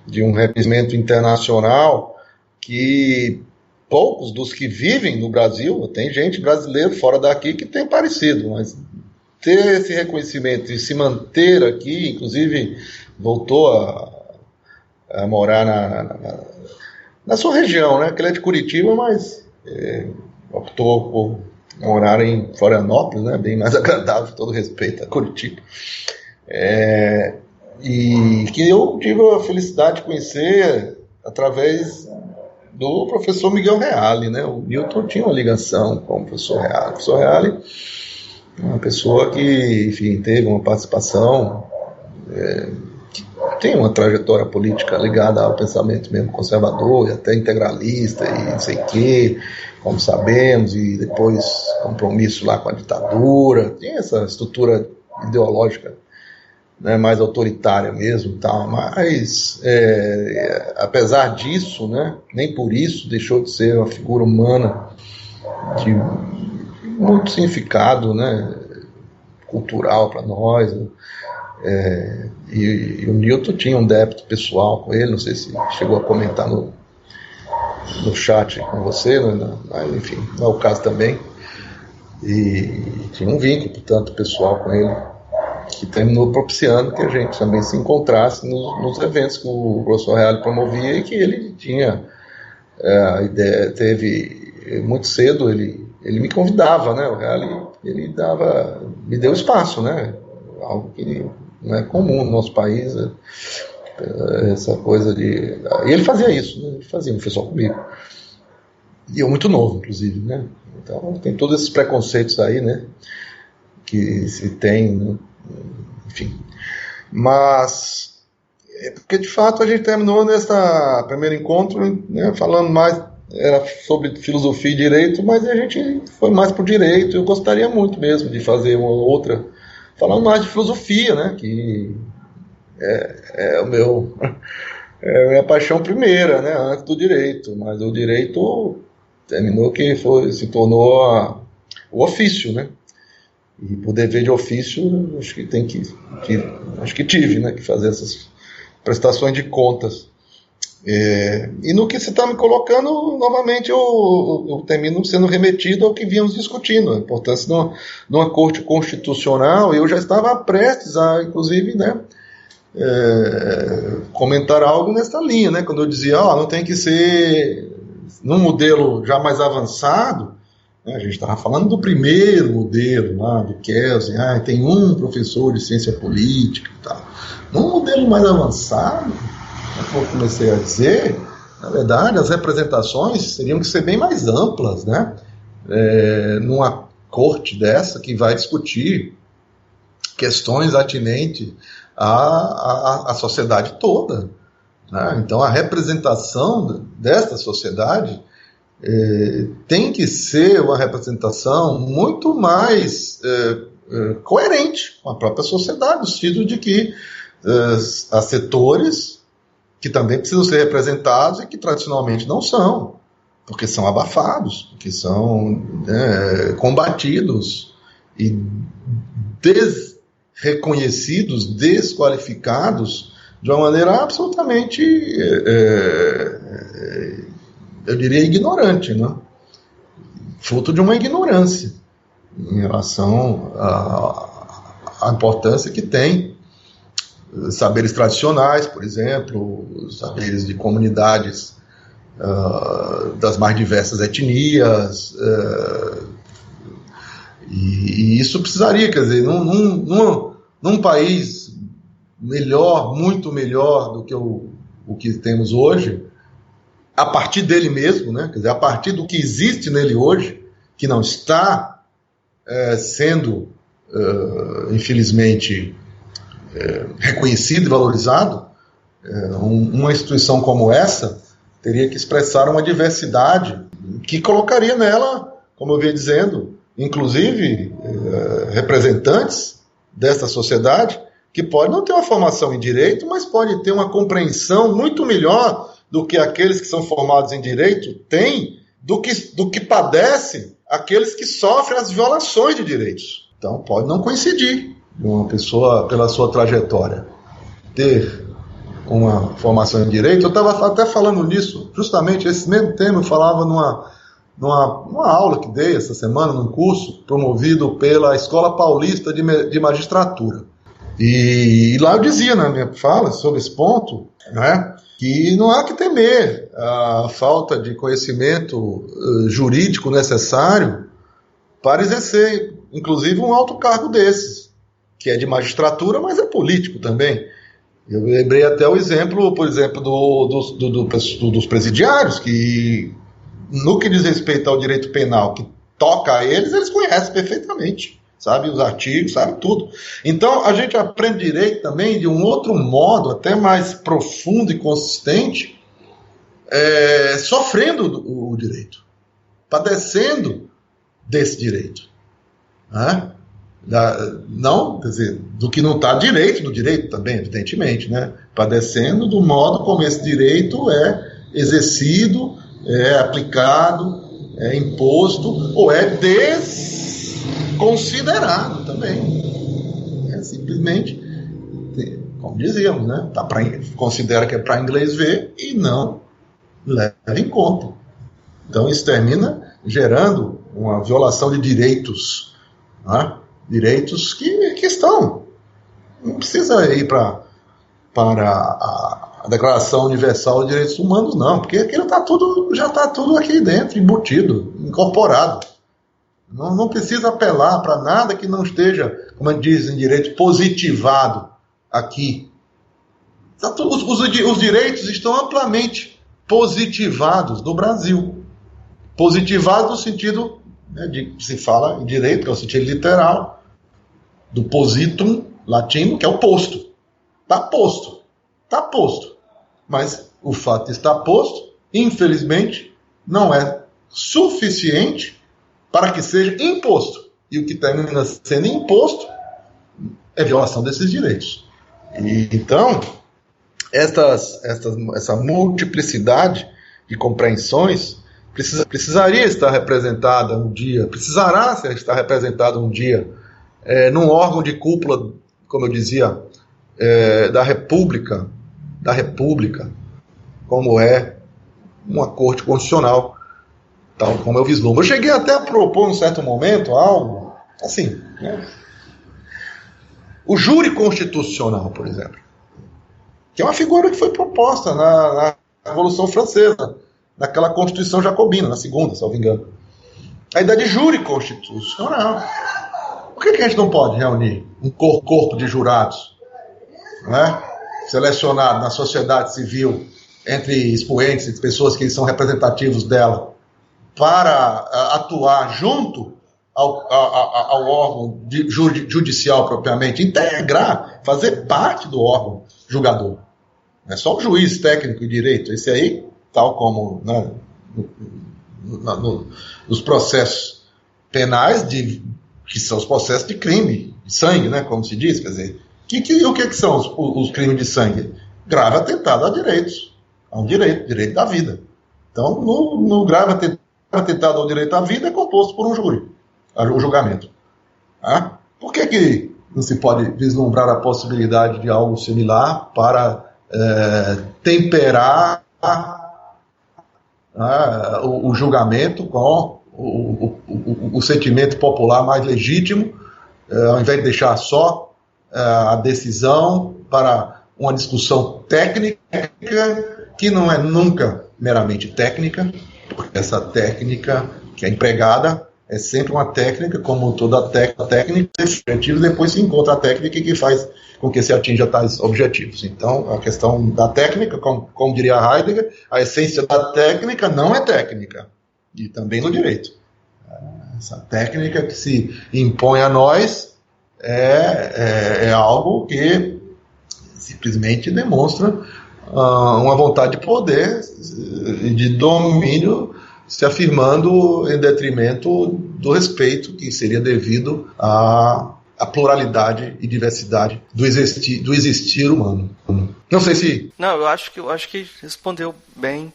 de um reconhecimento internacional que poucos dos que vivem no Brasil, tem gente brasileira fora daqui que tem parecido, mas ter esse reconhecimento e se manter aqui, inclusive voltou a morar na sua região, né? Que ele é de Curitiba, mas optou por morar em Florianópolis, né? Bem mais agradável, com todo respeito a Curitiba. E que eu tive a felicidade de conhecer através do professor Miguel Reale, né? O Newton tinha uma ligação com o professor Reale. O professor Reale, uma pessoa que, enfim, teve uma participação, que tem uma trajetória política ligada ao pensamento mesmo conservador e até integralista e não sei o quê, como sabemos, e depois compromisso lá com a ditadura, tem essa estrutura ideológica, né, mais autoritária mesmo, tal, mas apesar disso, né, nem por isso deixou de ser uma figura humana de muito significado, né, cultural para nós, né? E o Newton tinha um débito pessoal com ele, não sei se chegou a comentar no chat com você, né? Mas, enfim, não é o caso também, e tinha um vínculo, portanto, pessoal com ele, que terminou propiciando que a gente também se encontrasse nos eventos que o professor Reale promovia, e que ele tinha a ideia, teve muito cedo, ele me convidava, né? O Reale, me deu espaço, né? algo que não é comum no nosso país, essa coisa de... E ele fazia isso, né? Ele fazia, não foi só comigo. E eu muito novo, inclusive, né? Então tem todos esses preconceitos aí, né? Que se tem, né? Enfim. Mas é porque de fato a gente terminou nesse primeiro encontro, né, falando mais, era sobre filosofia e direito, mas a gente foi mais para o direito. Eu gostaria muito mesmo de fazer uma outra falando mais de filosofia, né? Que é a minha paixão primeira, né? Antes do direito, mas o direito terminou que se tornou o ofício, né? E por dever de ofício, acho que acho que tive, né, que fazer essas prestações de contas. E no que você está me colocando, novamente eu termino sendo remetido ao que vínhamos discutindo, a importância de uma corte constitucional. Eu já estava prestes a, inclusive, né, comentar algo nessa linha, né, quando eu dizia, não tem que ser num modelo já mais avançado. A gente estava falando do primeiro modelo lá, do Kelsen, tem um professor de ciência política e tal. Num modelo mais avançado, como eu comecei a dizer, na verdade, as representações teriam que ser bem mais amplas, né? Numa corte dessa que vai discutir questões atinentes à sociedade toda, né? Então, a representação desta sociedade tem que ser uma representação muito mais coerente com a própria sociedade, no sentido de que há setores que também precisam ser representados e que tradicionalmente não são, porque são abafados, porque são combatidos e desreconhecidos, desqualificados de uma maneira absolutamente eu diria ignorante, né? Fruto de uma ignorância em relação à importância que tem saberes tradicionais, por exemplo, saberes de comunidades das mais diversas etnias, e isso precisaria, quer dizer, num país melhor, muito melhor do que o que temos hoje, a partir dele mesmo, né? Quer dizer, a partir do que existe nele hoje, que não está sendo, infelizmente, reconhecido e valorizado, uma instituição como essa teria que expressar uma diversidade que colocaria nela, como eu vinha dizendo, inclusive representantes dessa sociedade que pode não ter uma formação em direito, mas pode ter uma compreensão muito melhor do que aqueles que são formados em direito têm, do que padecem aqueles que sofrem as violações de direitos. Então pode não coincidir uma pessoa, pela sua trajetória, ter uma formação em direito. Eu estava até falando nisso, justamente esse mesmo tema eu falava numa aula que dei essa semana, num curso promovido pela Escola Paulista de Magistratura. E lá eu dizia na minha fala sobre esse ponto, né, que não há que temer a falta de conhecimento jurídico necessário para exercer, inclusive, um alto cargo desses, que é de magistratura, mas é político também. Eu lembrei até o exemplo, por exemplo, dos presidiários, que, no que diz respeito ao direito penal que toca a eles conhecem perfeitamente. Sabe os artigos, sabe tudo. Então, a gente aprende direito também de um outro modo, até mais profundo e consistente, sofrendo o direito, padecendo desse direito. Né? Não, quer dizer, do que não está direito, do direito também, evidentemente, né? Padecendo do modo como esse direito é exercido, é aplicado, é imposto ou é desconsiderado também. Simplesmente, como dizíamos, né? Considera que é para inglês ver e não leva em conta. Então isso termina gerando uma violação de direitos, né? Direitos que estão. Não precisa ir para a Declaração Universal de Direitos Humanos, não, porque aquilo já está tudo aqui dentro, embutido, incorporado. Não precisa apelar para nada que não esteja, como dizem em direito, positivado aqui. Os direitos estão amplamente positivados no Brasil. Positivados no sentido, né, se fala em direito, que é o sentido literal, do positum latino, que é o posto. Está posto. Está posto. Mas o fato de estar posto, infelizmente, não é suficiente para que seja imposto. E o que termina sendo imposto é violação desses direitos. Então, essa multiplicidade de compreensões precisaria estar representada um dia, precisará estar representada um dia num órgão de cúpula, como eu dizia, da República, como é uma Corte Constitucional, tal como eu vislumbro. Eu cheguei até a propor, em um certo momento, algo assim, né? O júri constitucional, por exemplo, que é uma figura que foi proposta na Revolução Francesa, naquela Constituição Jacobina, na segunda, se eu não me engano. A ideia de júri constitucional. Por que a gente não pode reunir um corpo de jurados, né, selecionado na sociedade civil, entre expoentes, entre pessoas que são representativos dela, para atuar junto ao órgão judicial propriamente, integrar, fazer parte do órgão julgador. Não é só o juiz técnico e direito, esse aí, tal como, né, nos processos penais, que são os processos de crime, de sangue, né, como se diz, quer dizer, o que são os crimes de sangue? Grave atentado a direitos, ao direito da vida. Então, no grave atentado ao direito à vida é composto por um júri, o julgamento. Ah? Por que não se pode vislumbrar a possibilidade de algo similar para temperar o julgamento com o sentimento popular mais legítimo, ao invés de deixar só a decisão para uma discussão técnica, que não é nunca meramente técnica, porque essa técnica que é empregada é sempre uma técnica, como toda técnica, objetivo, depois se encontra a técnica que faz com que se atinja tais objetivos. Então, a questão da técnica, como diria Heidegger, a essência da técnica não é técnica, e também no direito. Essa técnica que se impõe a nós é algo que simplesmente demonstra uma vontade de poder e de domínio se afirmando em detrimento do respeito que seria devido à pluralidade e diversidade do existir humano. Não sei se... Não, eu acho que respondeu bem.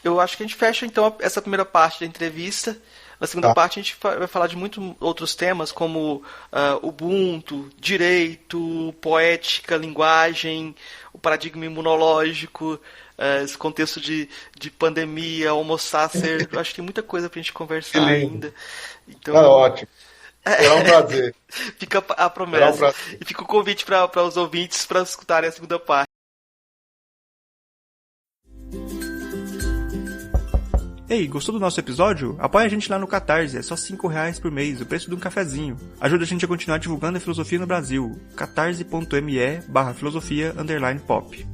Eu acho que a gente fecha, então, essa primeira parte da entrevista. Na segunda parte a gente vai falar de muitos outros temas, como Ubuntu, direito, poética, linguagem, o paradigma imunológico, esse contexto de pandemia, homo sacer. Eu acho que tem muita coisa pra gente conversar ainda. Então, ótimo. Será um prazer. Fica a promessa. E fica o convite para os ouvintes para escutarem a segunda parte. Ei, gostou do nosso episódio? Apoia a gente lá no Catarse, é só R$5 por mês, o preço de um cafezinho. Ajuda a gente a continuar divulgando a filosofia no Brasil. catarse.me/filosofia_pop